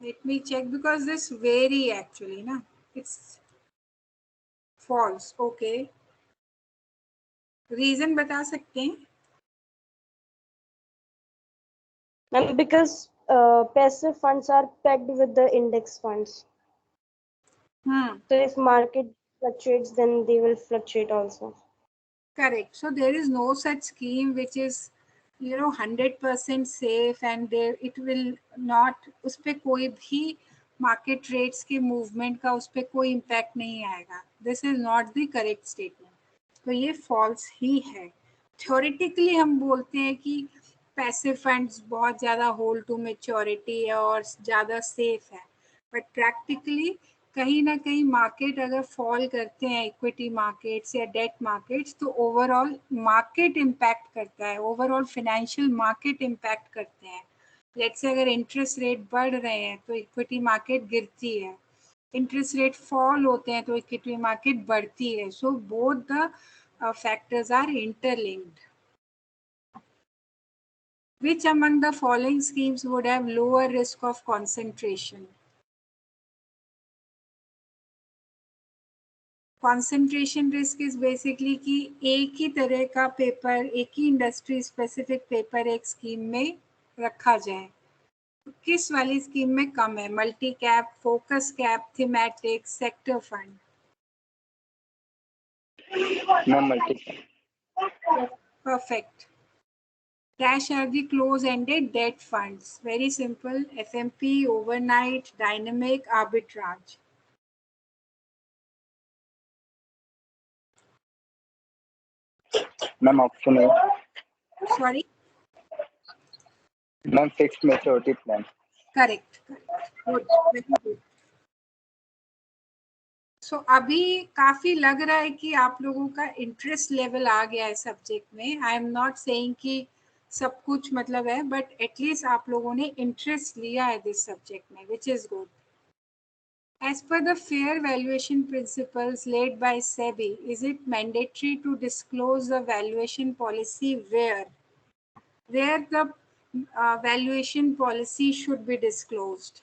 Let me check because this vary actually, na? It's false. Okay. Reason बता सकते हैं? Ma'am, because passive funds are pegged with the index funds. So if market fluctuates, then they will fluctuate also. Correct. So there is no such scheme which is 100% safe and there it will not, उस पे कोई भी market rates के movement का उस पे कोई impact नहीं आएगा. This is not the correct statement. तो ये false ही है. Theoretically हम बोलते हैं कि passive funds बहुत ज़्यादा hold to maturity है और ज़्यादा safe है. But practically कहीं ना कहीं मार्केट अगर फॉल करते हैं, इक्विटी मार्केट्स या डेट मार्केट्स, तो ओवरऑल मार्केट इम्पैक्ट करता है, ओवरऑल फाइनेंशियल मार्केट इम्पैक्ट करते हैं. लेट्स से अगर इंटरेस्ट रेट बढ़ रहे हैं तो इक्विटी मार्केट गिरती है, इंटरेस्ट रेट फॉल होते हैं तो इक्विटी मार्केट बढ़ती है. So both the factors are interlinked. Which among the following schemes would have lower risk of concentration? Concentration risk is basically कि एक ही तरह का पेपर, एक ही इंडस्ट्री स्पेसिफिक पेपर एक स्कीम में रखा जाए. तो किस वाली स्कीम में कम है? Multi cap, focus cap, thematic, sector fund. Ma'am, multi. Perfect. Dash are the close-ended debt funds. Very simple. FMP, overnight, dynamic, arbitrage. Ma'am, option A. Sorry. Ma'am, fixed maturity plan. Correct, good, very good. So अभी काफी लग रहा है कि आप लोगों का interest level आ गया है सब्जेक्ट में. आई एम नॉट सेइंग कि सब कुछ मतलब है, बट एटलीस्ट आप लोगों ने इंटरेस्ट लिया है दिस सब्जेक्ट में, which is good. As per the fair valuation principles laid by SEBI, is it mandatory to disclose the valuation policy where the valuation policy should be disclosed?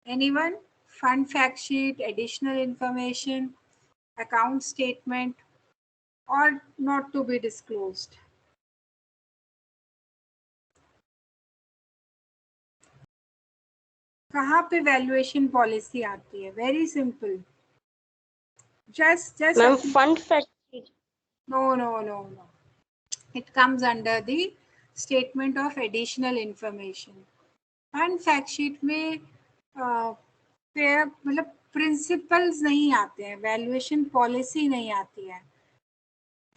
Anyone? Fund fact sheet, additional information, account statement, or not to be disclosed? कहाँ पे valuation policy आती है? Very simple. Just Ma'am, fund fact sheet. no. It comes under the statement of additional information. Fund fact sheet में मतलब principles नहीं आते हैं, valuation policy नहीं आती है.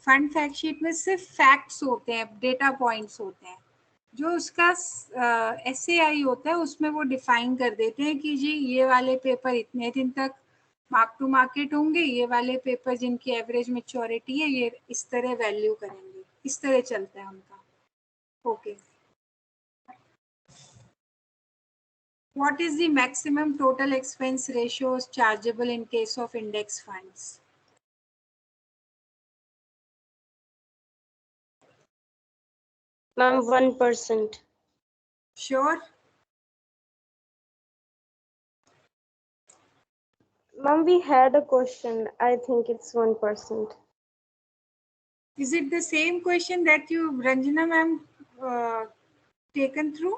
फंड फैक्ट शीट में सिर्फ फैक्ट्स होते हैं, डेटा पॉइंट्स होते हैं. जो उसका SAI होता है उसमें वो डिफाइन कर देते हैं कि जी ये वाले पेपर इतने दिन तक मार्क टू मार्केट होंगे, ये वाले पेपर जिनकी एवरेज मैच्योरिटी है ये इस तरह वैल्यू करेंगे, इस तरह चलता है उनका. Okay. What is the maximum total expense ratios chargeable in case of index funds? Ma'am, 1%. Sure? Ma'am, we had a question. I think it's 1%. Is it the same question that you, Ranjana ma'am, taken through?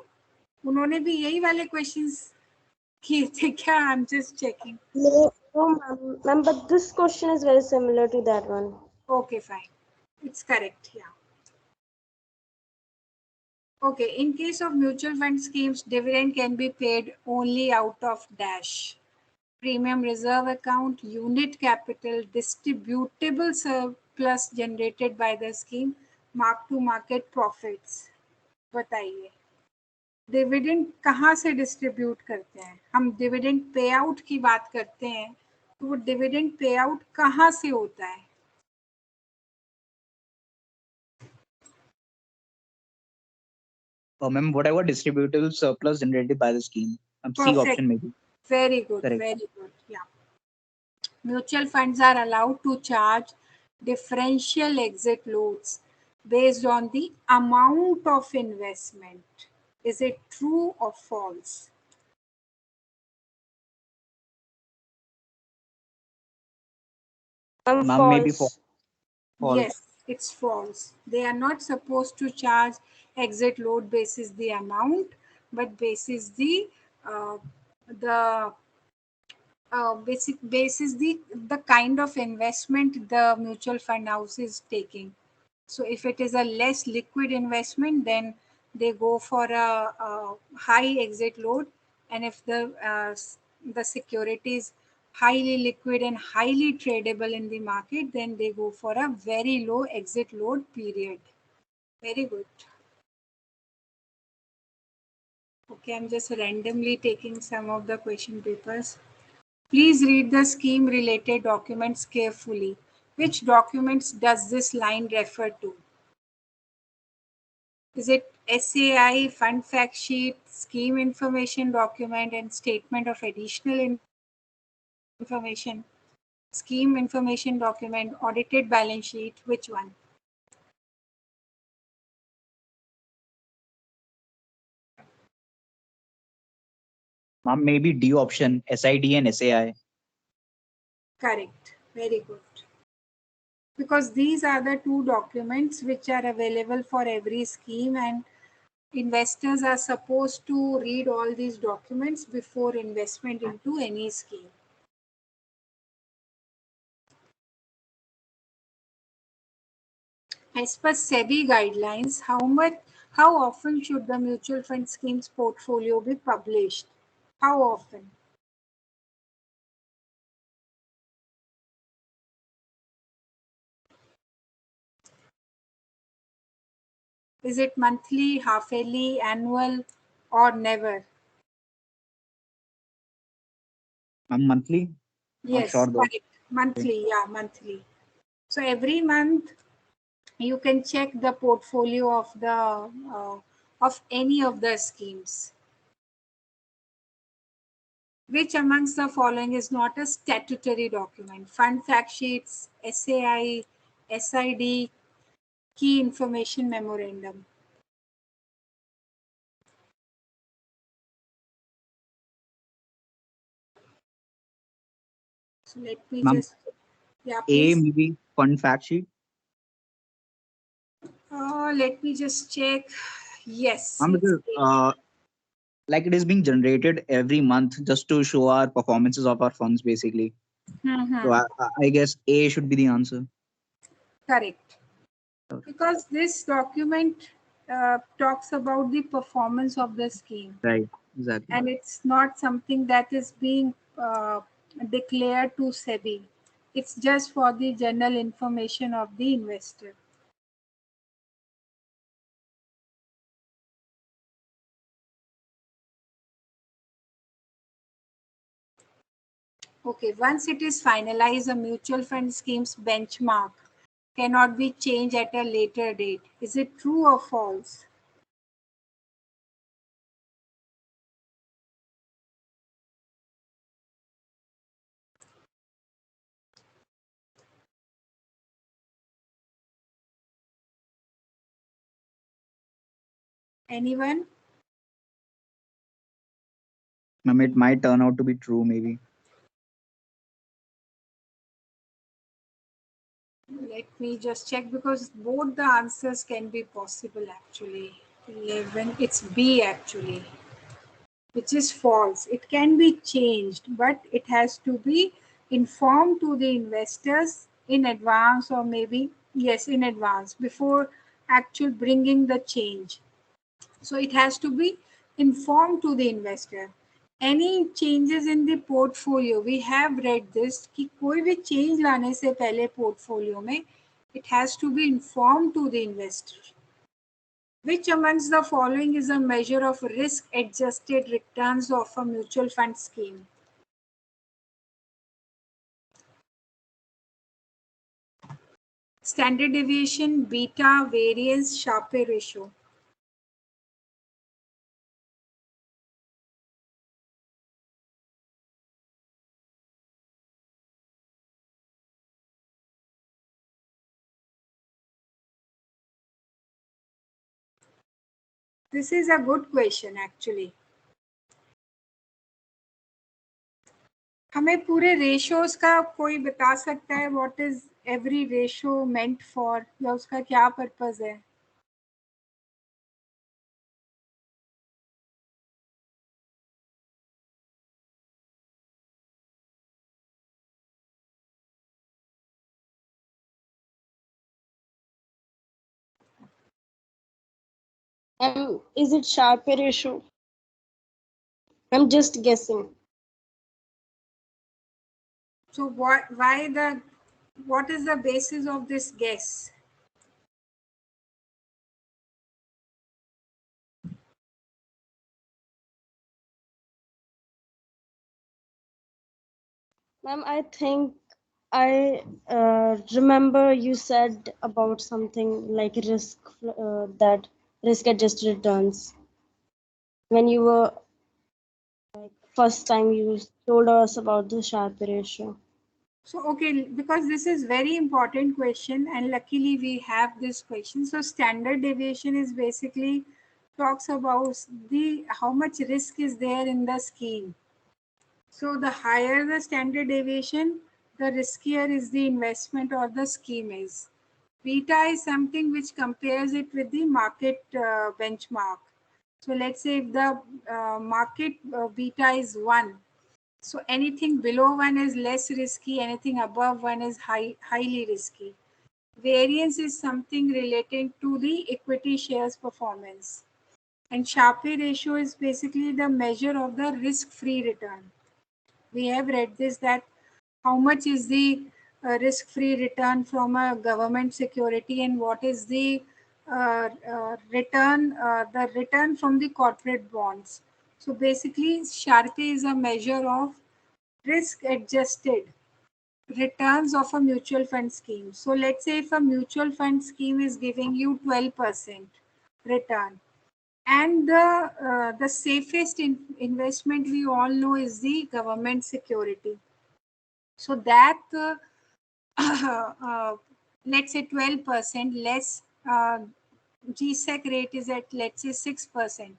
उन्होंने भी यही वाले questions किए थे क्या? I'm just checking. No, ma'am, but this question is very similar to that one. Okay, fine. It's correct, yeah. Okay, in case of mutual fund schemes, dividend can be paid only out of dash. Premium reserve account, unit capital, distributable surplus generated by the scheme, mark to market profits. बताइए dividend कहाँ से distribute करते हैं? हम dividend pay out की बात करते हैं, तो वो डिविडेंड पे आउट कहाँ से होता है? Ma'am, whatever distributable surplus generated by the scheme. C Perfect. option maybe. Very good. Correct. Very good. Yeah. Mutual funds are allowed to charge differential exit loads based on the amount of investment. Is it true or false? Ma'am, maybe false. Yes, it's false. They are not supposed to charge exit load basis the amount, but basis the basis the kind of investment the mutual fund house is taking. So if it is a less liquid investment, then they go for a high exit load, and if the security is highly liquid and highly tradable in the market, then they go for a very low exit load period. Very good. Okay, I'm just randomly taking some of the question papers. Please read the scheme related documents carefully. Which documents does this line refer to? Is it SAI, fund fact sheet, scheme information document, and statement of additional information, scheme information document, audited balance sheet? Which one? Ma'am, maybe D option, SID and SAI. Correct. Very good. Because these are the two documents which are available for every scheme, and investors are supposed to read all these documents before investment into any scheme. As per SEBI guidelines, how often should the mutual fund schemes portfolio be published? How often? Is it monthly, half-yearly, annual, or never? Monthly? Not sure Yes, though. correct. Monthly, yeah, monthly. So every month you can check the portfolio of any of the schemes. Which amongst the following is not a statutory document? Fund fact sheets, SAI, SID, key information memorandum. So let me Ma'am, just, yeah, A please. maybe fund fact sheet. Let me just check. Yes, Ma'am, it's because A. like it is being generated every month just to show our performances of our funds basically. So Mhm. I guess A should be the answer. Correct. Okay. Because this document talks about the performance of the scheme, Right. Exactly. and it's not something that is being declared to SEBI. It's just for the general information of the investor. Okay, once it is finalized, a mutual fund scheme's benchmark cannot be changed at a later date. Is it true or false? Anyone? Ma'am, it might turn out to be true maybe. Let me just check because both the answers can be possible actually. 11, it's B actually, which is false. It can be changed, but it has to be informed to the investors in advance, or maybe, yes, in advance before actual bringing the change. So it has to be informed to the investor. Any changes in the portfolio, we have read this कि कोई भी change लाने से पहले portfolio में, it has to be informed to the investor. Which amongst the following is a measure of risk adjusted returns of a mutual fund scheme? Standard deviation, beta, variance, Sharpe ratio. This is a good question actually. हमें पूरे ratios का कोई बता सकता है what is every ratio meant for, या उसका क्या पर्पस है? Is it Sharpe ratio? I'm just guessing. So what is the basis of this guess? Ma'am, I think I remember you said about something like that risk adjusted returns when you were first time you told us about the Sharpe ratio. So okay, because this is very important question and luckily we have this question. So standard deviation is basically talks about the how much risk is there in the scheme. So the higher the standard deviation, the riskier is the investment or the scheme is. Beta is something which compares it with the market benchmark. So let's say if the market beta is 1, so anything below 1 is less risky, anything above 1 is highly risky. Variance is something relating to the equity shares performance. And Sharpe ratio is basically the measure of the risk-free return. We have read this, that how much is the risk-free return from a government security and what is the return from the corporate bonds. So basically, Sharpe is a measure of risk-adjusted returns of a mutual fund scheme. So let's say if a mutual fund scheme is giving you 12% return, and the safest investment we all know is the government security. So that let's say 12% less GSEC rate is at, let's say, 6%.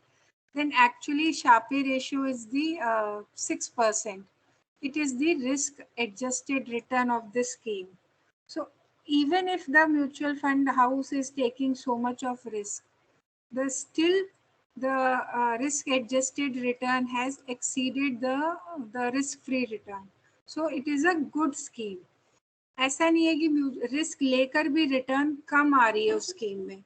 Then actually Sharpe ratio is the 6%. It is the risk adjusted return of the scheme. So even if the mutual fund house is taking so much of risk, the risk adjusted return has exceeded the risk free return. So it is a good scheme. ऐसा नहीं है कि risk लेकर भी return कम आ रही है उस scheme में.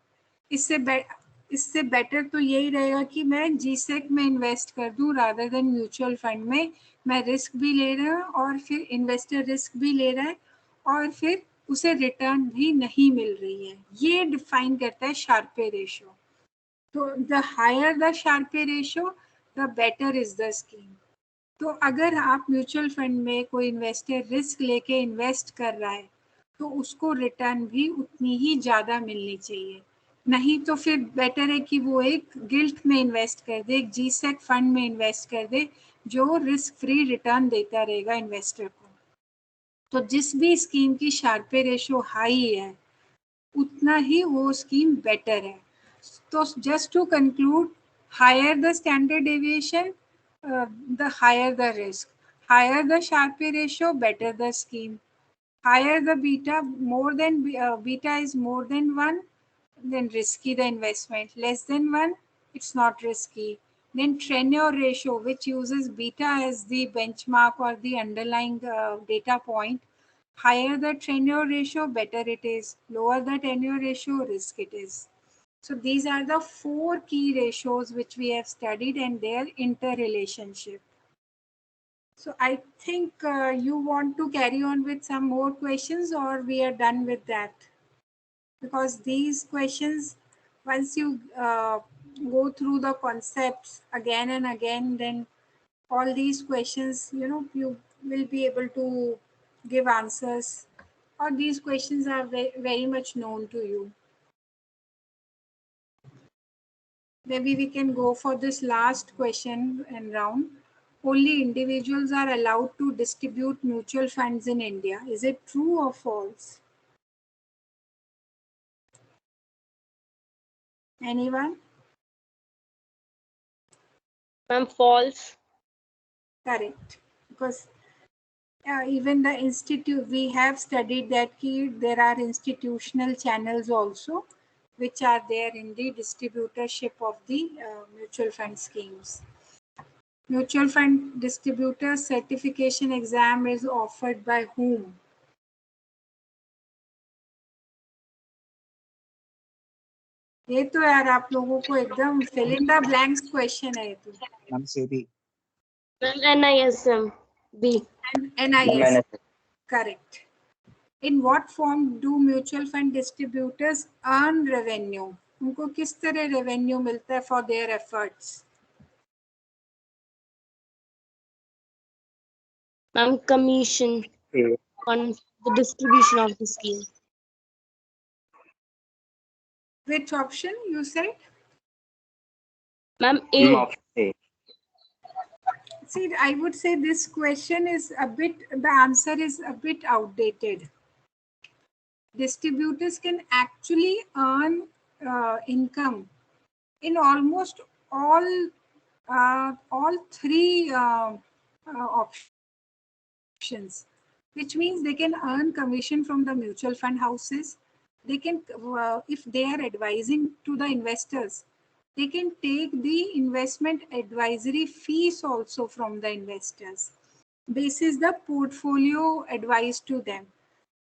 इससे बेटर तो यही रहेगा कि मैं जीसेक में इन्वेस्ट कर दूं रादर देन म्यूचुअल फंड में. मैं रिस्क भी ले रहा हूँ और फिर इन्वेस्टर रिस्क भी ले रहा है और फिर उसे रिटर्न भी नहीं मिल रही है. ये डिफाइन करता है शार्पे रेशियो. तो the higher the Sharpe ratio the better is the scheme. तो अगर आप म्यूचुअल फंड में कोई इन्वेस्टर रिस्क लेके इन्वेस्ट कर रहा है तो उसको रिटर्न भी उतनी ही ज़्यादा मिलनी चाहिए. नहीं तो फिर बेटर है कि वो एक गिल्ट में इन्वेस्ट कर दे, एक जीसेक फंड में इन्वेस्ट कर दे जो रिस्क फ्री रिटर्न देता रहेगा इन्वेस्टर को. तो जिस भी स्कीम की शार्पे रेशो हाई है उतना ही वो स्कीम बेटर है. तो just to conclude, higher the standard deviation, the higher the risk. Higher the Sharpe ratio, better the scheme. Higher the beta, beta is more than 1, then risky the investment. Less than 1, it's not risky. Then tenure ratio, which uses beta as the benchmark or the underlying data point. Higher the tenure ratio, better it is. Lower the tenure ratio, risk it is. So these are the 4 key ratios which we have studied and their interrelationship. So I think you want to carry on with some more questions, or we are done with that? Because these questions, once you go through the concepts again and again, then all these questions, you will be able to give answers, or these questions are very much known to you. Maybe we can go for this last question and round. Only individuals are allowed to distribute mutual funds in India. Is it true or false? Anyone? Ma'am, false. Correct. Because even the institute, we have studied that there are institutional channels also which are there in the distributorship of the mutual fund schemes. Mutual fund distributor certification exam is offered by whom? ये तो यार आप लोगों को एकदम fill in the blanks question है ये तो. Ma'am, SEBI. NISM. B. NIS. Correct. In what form do mutual fund distributors earn revenue? उनको किस तरह revenue मिलता है for their efforts? Ma'am, commission on the distribution of the scheme. Which option you said? Ma'am, A. See, I would say this question is the answer is a bit outdated. Distributors can actually earn income in almost all 3 options, which means they can earn commission from the mutual fund houses. They can, if they are advising to the investors, they can take the investment advisory fees also from the investors. Basis the portfolio advice to them.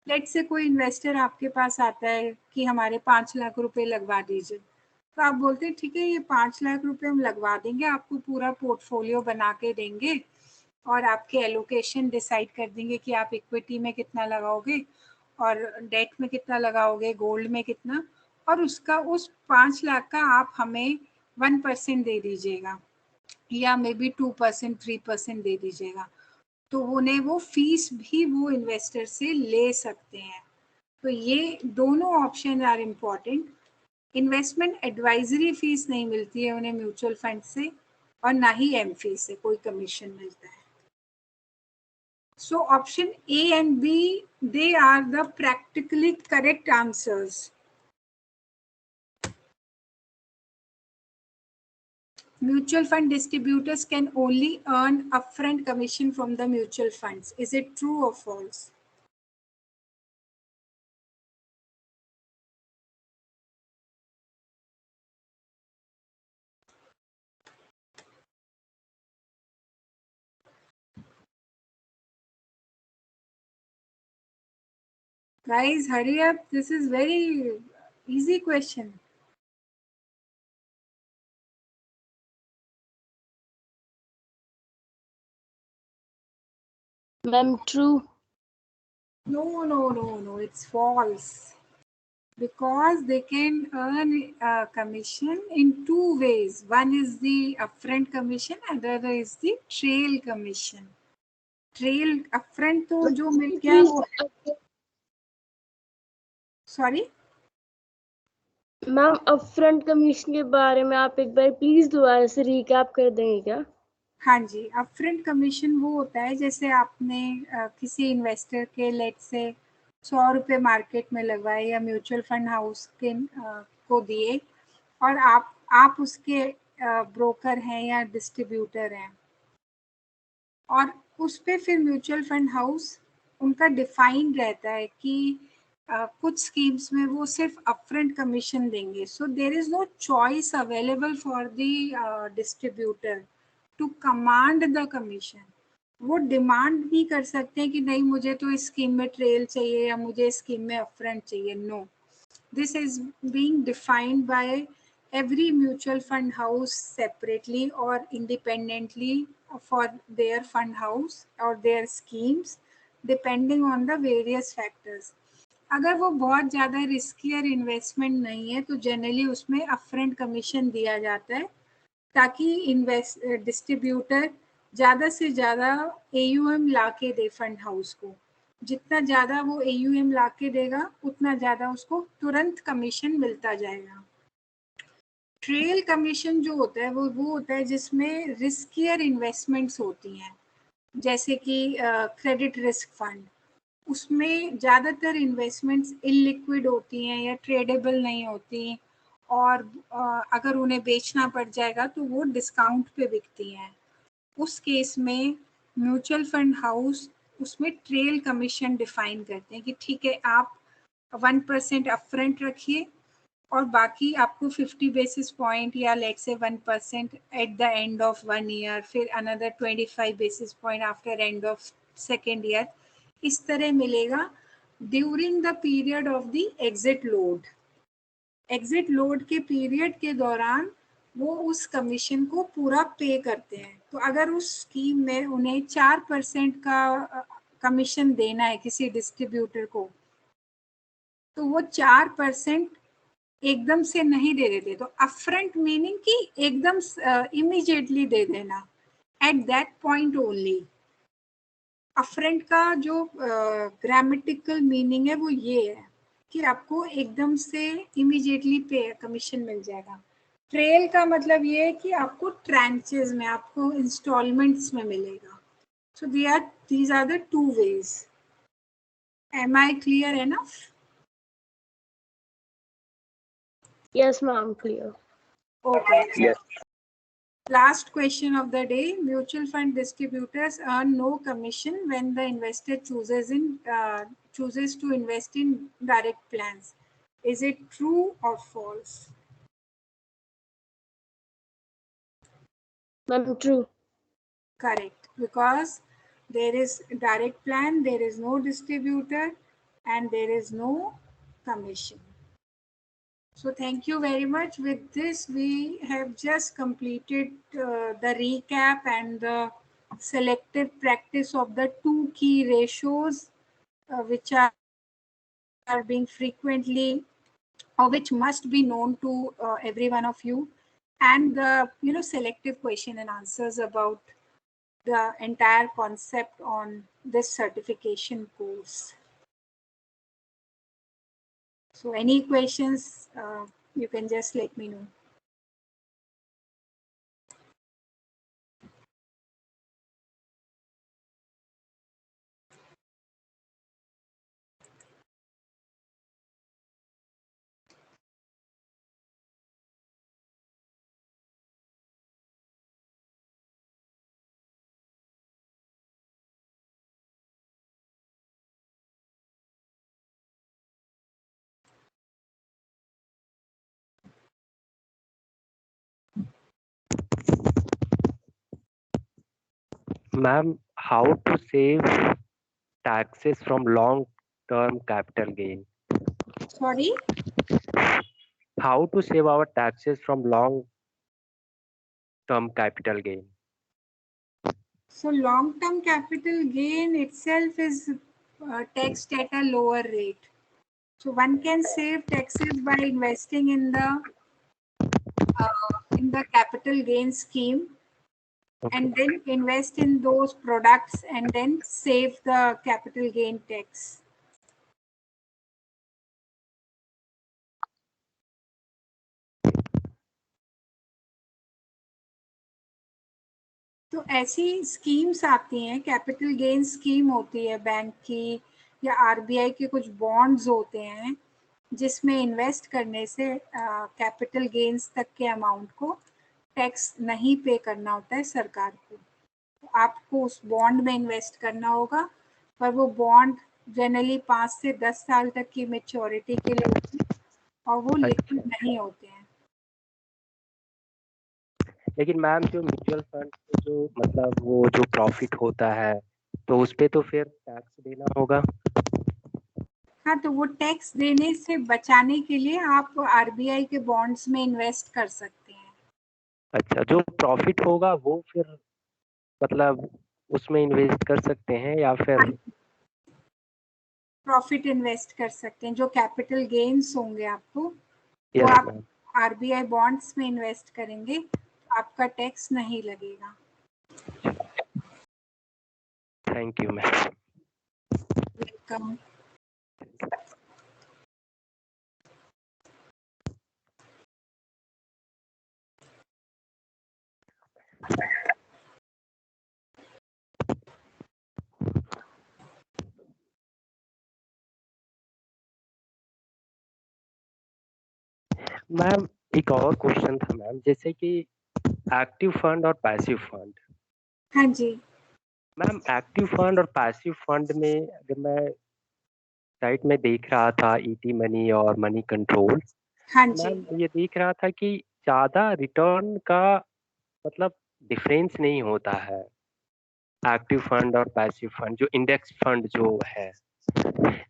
Let's say कोई investor आपके पास आता है कि हमारे 5 लाख रुपए लगवा दीजिए. तो आप बोलते हैं ठीक है ये 5 लाख रुपए हम लगवा देंगे, आपको पूरा पोर्टफोलियो बना के देंगे और आपके एलोकेशन डिसाइड कर देंगे कि आप इक्विटी में कितना लगाओगे और डेट में कितना लगाओगे, गोल्ड में कितना, और उसका उस 5 लाख का आप हमें 1% दे दीजिएगा या मे बी 2% 3% दे दीजिएगा, तो उन्हें वो फीस भी वो इन्वेस्टर से ले सकते हैं। तो ये दोनों option are important. Investment advisory fees नहीं मिलती है उन्हें म्यूचुअल फंड से, और ना ही एम फीस से कोई कमीशन मिलता है। So option A and B, they are the practically correct answers. Mutual fund distributors can only earn upfront commission from the mutual funds. Is it true or false? Guys, hurry up. This is very easy question. Ma'am, true. No, it's false. Because they can earn commission in two ways. One is the upfront commission, and the other is the trail commission. Trail upfront तो जो मिल गया वो, sorry ma'am upfront commission के बारे में आप एक बार please दोबारा से रिकैप कर देंगे क्या? हाँ जी, अपफ्रंट कमीशन वो होता है जैसे आपने किसी इन्वेस्टर के लेट से 100 रुपये मार्केट में लगवाए या म्यूचुअल फंड हाउस के को दिए, और आप उसके ब्रोकर हैं या डिस्ट्रीब्यूटर हैं, और उस पे फिर म्यूचुअल फंड हाउस उनका डिफाइन रहता है कि कुछ स्कीम्स में वो सिर्फ अपफ्रंट कमीशन देंगे। So there is no choice available for the distributor to command the commission. वो डिमांड नहीं कर सकते कि नहीं मुझे तो इस स्कीम में ट्रेल चाहिए या मुझे इस स्कीम में अपफ्रंट चाहिए। No, this is being defined by every mutual fund house separately or independently for their fund house or their schemes depending on the various factors. अगर वो बहुत ज़्यादा रिस्कियर इन्वेस्टमेंट नहीं है तो जनरली उसमें अपफ्रंट कमीशन दिया जाता है ताकि डिस्ट्रीब्यूटर ज़्यादा से ज़्यादा AUM ला के दे फंड हाउस को। जितना ज़्यादा वो AUM ला के देगा उतना ज़्यादा उसको तुरंत कमीशन मिलता जाएगा। ट्रेल कमीशन जो होता है वो होता है जिसमें रिस्कियर इन्वेस्टमेंट्स होती हैं, जैसे कि क्रेडिट रिस्क फंड। उसमें ज़्यादातर इन्वेस्टमेंट्स इलिक्विड होती हैं या ट्रेडेबल नहीं होती, और अगर उन्हें बेचना पड़ जाएगा तो वो डिस्काउंट पे बिकती हैं। उस केस में म्यूचुअल फंड हाउस उसमें ट्रेल कमीशन डिफाइन करते हैं कि ठीक है आप 1% अपफ्रंट रखिए और बाकी आपको 50 बेसिस पॉइंट या लेट से 1% at the end of 1 year, फिर another 25 basis point after end of second year, इस तरह मिलेगा during the period of the exit load. Exit load के पीरियड के दौरान वो उस कमीशन को पूरा पे करते हैं। तो अगर उस स्कीम में उन्हें 4% का कमीशन देना है किसी डिस्ट्रीब्यूटर को, तो वो 4% एकदम से नहीं दे देते। तो अपफ्रंट मीनिंग कि एकदम इमीडिएटली दे देना, at that point only. Upfront का जो ग्रामेटिकल मीनिंग है वो ये है कि आपको एकदम से इमीडिएटली पे कमीशन मिल जाएगा। ट्रेल का मतलब ये है कि आपको ट्रांचेस में, आपको इंस्टॉलमेंट्स में मिलेगा। So these are the two ways. Am I clear enough? Yes, ma'am, clear. Okay. Yes. Last question of the day. Mutual fund distributors earn no commission when the investor chooses to invest in direct plans. Is it true or false? Ma'am, true. Correct, because there is direct plan, there is no distributor, and there is no commission. So thank you very much. With this, we have just completed the recap and the selective practice of the two key ratios, which are being frequently or which must be known to every one of you, and the selective question and answers about the entire concept on this certification course. So any questions, you can just let me know. Ma'am, how to save taxes from long-term capital gain? Sorry? How to save our taxes from long-term capital gain? So long-term capital gain itself is taxed at a lower rate. So one can save taxes by investing in the capital gain scheme, and then invest in those products and then save the capital gain tax. तो ऐसी schemes आती हैं, capital gain scheme होती है bank की या RBI के कुछ बॉन्ड्स होते हैं जिसमें इन्वेस्ट करने से कैपिटल गेन्स तक के अमाउंट को टैक्स नहीं पे करना होता है सरकार को. तो आपको उस बॉन्ड में इन्वेस्ट करना होगा, पर वो बॉन्ड जनरली 5 से 10 साल तक की मैच्योरिटी के लिए होती है और वो लिक्विड नहीं होते हैं. लेकिन मैम जो म्यूचुअल फंड जो मतलब वो जो प्रॉफिट होता है तो उस पे तो फिर टैक्स देना होगा. हाँ, तो वो टैक्स देने से बचाने के लिए आप आरबीआई के बॉन्ड्स में इन्वेस्ट कर सकते हैं. अच्छा, जो प्रॉफिट होगा वो फिर मतलब उसमें इन्वेस्ट कर सकते हैं या फिर प्रॉफिट इन्वेस्ट कर सकते हैं. जो कैपिटल गेन्स होंगे आपको वो यस आप मैम. आरबीआई बॉन्ड्स में इन्वेस्ट करेंगे, आपका टैक्स नहीं लगेगा. Thank you ma'am. Welcome. Ma'am एक और क्वेश्चन था मैम, जैसे कि एक्टिव फंड और पैसिव फंड. हाँ जी. मैम एक्टिव फंड और पैसिव फंड में अगर मैं साइट में देख रहा था ईटी मनी और मनी कंट्रोल, हाँ जी. मैम ये देख रहा था कि ज्यादा रिटर्न का मतलब डिफरेंस नहीं होता है एक्टिव फंड और पैसिव फंड जो इंडेक्स फंड जो है.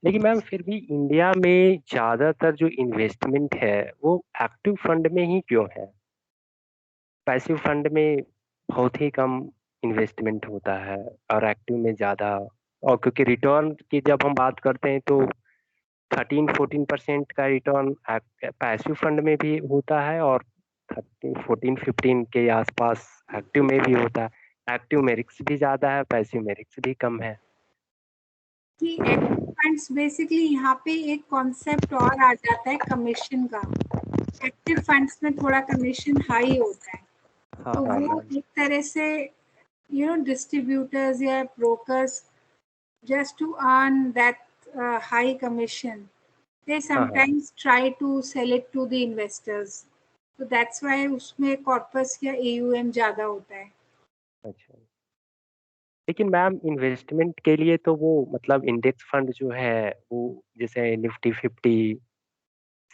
लेकिन मैम फिर भी इंडिया में ज्यादातर जो इन्वेस्टमेंट है वो एक्टिव फंड में ही क्यों है? पैसिव फंड में बहुत ही कम इन्वेस्टमेंट होता है और एक्टिव में ज्यादा. और क्योंकि रिटर्न की जब हम बात करते हैं तो 13-14% का रिटर्न पैसिव फंड में भी होता है और 14-15 के आसपास एक्टिव में भी होता है. एक्टिव में रिस्क भी ज्यादा है, पैसिव में रिस्क भी कम है. कि एक्टिव फंड्स बेसिकली यहाँ पे एक कॉन्सेप्ट और आ जाता है कमीशन का. एक्टिव फंड्स में थोड़ा कमीशन हाई होता है. हाँ तो हाँ वो मैम. एक तरह से डिस्ट्रीब्यूटर्स या brokers just to earn that high commission, they sometimes try to sell it to the investors. So that's why उसमें कॉर्पस या AUM ज्यादा होता है. अच्छा, लेकिन मैम इन्वेस्टमेंट के लिए तो वो मतलब इंडेक्स फंड जो है वो जैसे निफ्टी 50,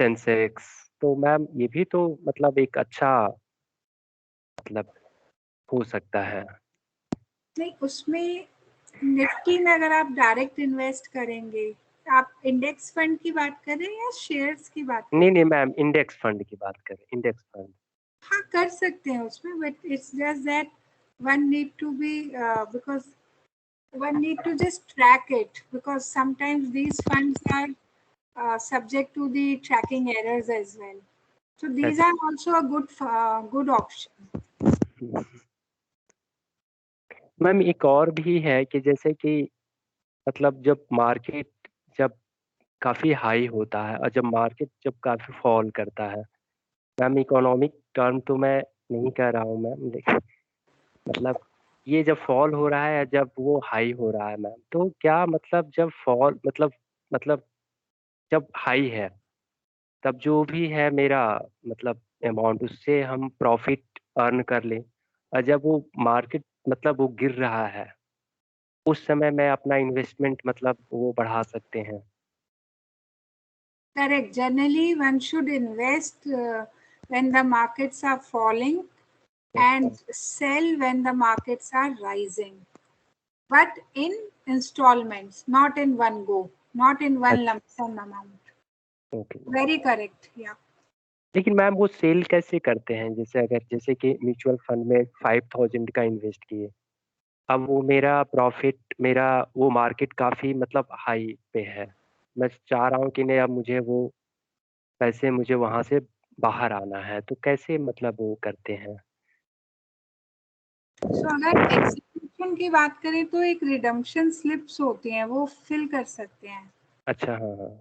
सेंसेक्स, तो मैम ये भी तो मतलब एक अच्छा मतलब हो सकता है. नहीं, उसमें निफ्टी में अगर आप डायरेक्ट इन्वेस्ट करेंगे आप इंडेक्स फंड की बात कर रहे हैं या शेयर्स की बात कर रहे नहीं हैं? नहीं मैम, इंडेक्स फंड की बात करें, इंडेक्स फंड। हाँ कर सकते हैं उसमें, but it's just that one need to be because one need to just track it, because sometimes these funds are subject to the tracking errors as well. So these are also a good option. Ma'am एक और भी है कि जैसे कि मतलब जब market जब काफी हाई होता है और जब मार्केट जब काफी फॉल करता है, मैम इकोनॉमिक टर्म तो मैं नहीं कह रहा हूँ मैम, लेकिन मतलब ये जब फॉल हो रहा है जब वो हाई हो रहा है मैम, तो क्या मतलब जब फॉल मतलब जब हाई है तब जो भी है मेरा मतलब अमाउंट, उससे हम प्रॉफिट अर्न कर लें, और जब वो मार्केट मतलब वो गिर रहा है उस समय मैं अपना इन्वेस्टमेंट मतलब वो बढ़ा सकते हैं। Correct. Generally, one should invest when the markets are falling and sell when the markets are rising, but in installments, not in one go, not in one lump sum amount. Okay, Very correct. Yeah. लेकिन ma'am वो cell कैसे करते हैं? जैसे कि mutual fund में 5000 का invest किए, अब वो मेरा प्रॉफिट मेरा वो मार्केट काफी मतलब हाई पे है, मैं चाह रहा हूँ कि नहीं अब मुझे वो पैसे मुझे वहां से बाहर आना है, तो कैसे मतलब वो करते हैं? So अगर एग्जीक्यूशन की बात करें तो एक रिडम्पशन स्लिप्स होती हैं, वो फिल कर सकते हैं। अच्छा, हाँ हाँ।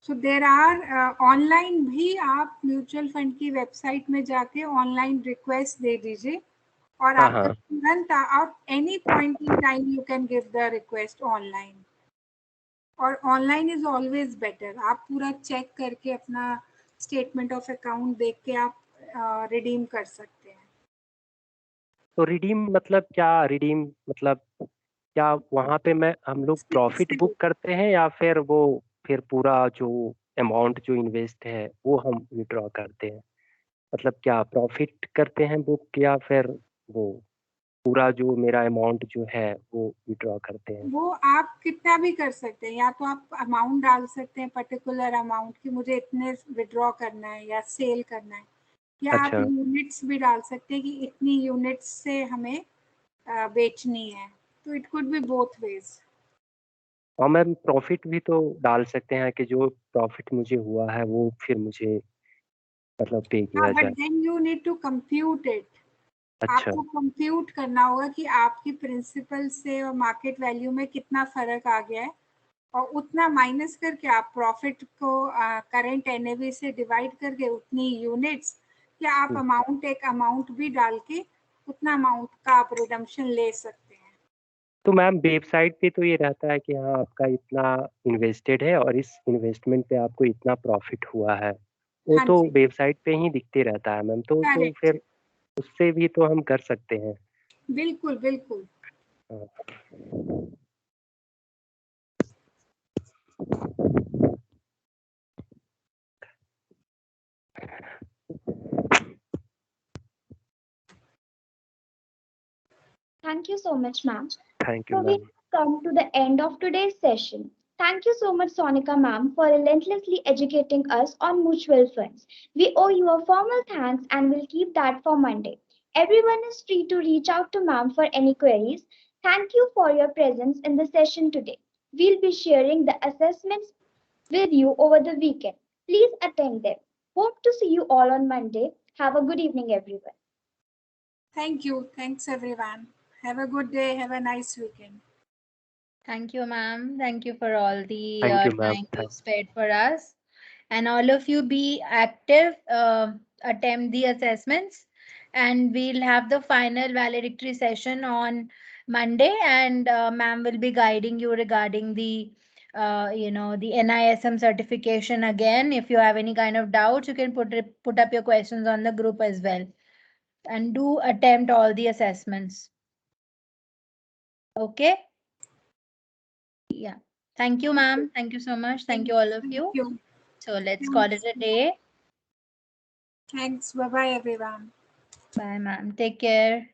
सो देर आर ऑनलाइन भी आप म्यूचुअल फंड की वेबसाइट में जाके ऑनलाइन रिक्वेस्ट दे दीजिए और हाँ आपको हाँ, तुरंत out any point in time you can give the request online, और ऑनलाइन इज ऑलवेज बेटर। आप पूरा चेक करके अपना स्टेटमेंट ऑफ अकाउंट देख के आप रिडीम कर सकते हैं। तो रिडीम मतलब क्या? रिडीम मतलब क्या वहां पे हम लोग प्रॉफिट बुक करते हैं, या फिर वो फिर पूरा जो अमाउंट जो इन्वेस्ट है वो हम विड्रॉ करते हैं? मतलब क्या प्रॉफिट करते हैं बुक, या फिर वो पूरा जो मेरा अमाउंट जो है वो विड्रॉ करते हैं? वो आप कितना भी कर सकते हैं, या तो आप अमाउंट डाल सकते हैं पर्टिकुलर अमाउंट कि मुझे इतने विड्रॉ करना है या सेल करना है, या आप अच्छा, यूनिट्स भी डाल सकते हैं कि इतनी यूनिट्स से हमें बेचनी है। तो it could be both ways. और मैम प्रॉफिट भी तो डाल सकते हैं कि जो प्रॉफिट मुझे हुआ है वो फिर मुझे मतलब पे हाँ, किया बट जाए। Then you need to compute it. अच्छा, आपको कंप्यूट करना होगा कि आपकी प्रिंसिपल से और मार्केट वैल्यू में कितना फर्क आ गया है, और उतना माइनस करके आप प्रॉफिट को करंट एनएवी से डिवाइड करके उतनी यूनिट्स, या आप अमाउंट एक अमाउंट भी डाल के उतना अमाउंट का आप रिडम्पशन ले सकते हैं। तो मैम वेबसाइट पे तो ये रहता है कि हाँ आपका इतना इन्वेस्टेड है और इस इन्वेस्टमेंट पे आपको इतना प्रॉफिट हुआ है, वो हाँ तो जी, वेबसाइट पे ही दिखते रहता है मैम, तो करेक्ट, फिर उससे भी तो हम कर सकते हैं। बिल्कुल बिल्कुल। हाँ। Thank you so much, ma'am. Thank you So we ma'am. have come to the end of today's session. Thank you so much, Sonika ma'am, for relentlessly educating us on mutual funds. We owe you a formal thanks and will keep that for Monday. Everyone is free to reach out to ma'am for any queries. Thank you for your presence in the session today. We'll be sharing the assessments with you over the weekend. Please attend them. Hope to see you all on Monday. Have a good evening, everyone. Thank you. Thanks everyone. Have a good day. Have a nice weekend. Thank you, ma'am. Thank you for all the thank you ma'am. time you spared for us. And all of you be active, attempt the assessments, and we'll have the final valedictory session on Monday, and ma'am will be guiding you regarding the the NISM certification again. If you have any kind of doubts, you can put up your questions on the group as well, and do attempt all the assessments. Okay. Yeah. Thank you, ma'am. Thank you so much. Thank you, all of you. Thank you. So let's call it a day. Thanks. Bye bye everyone. Bye, ma'am. Take care.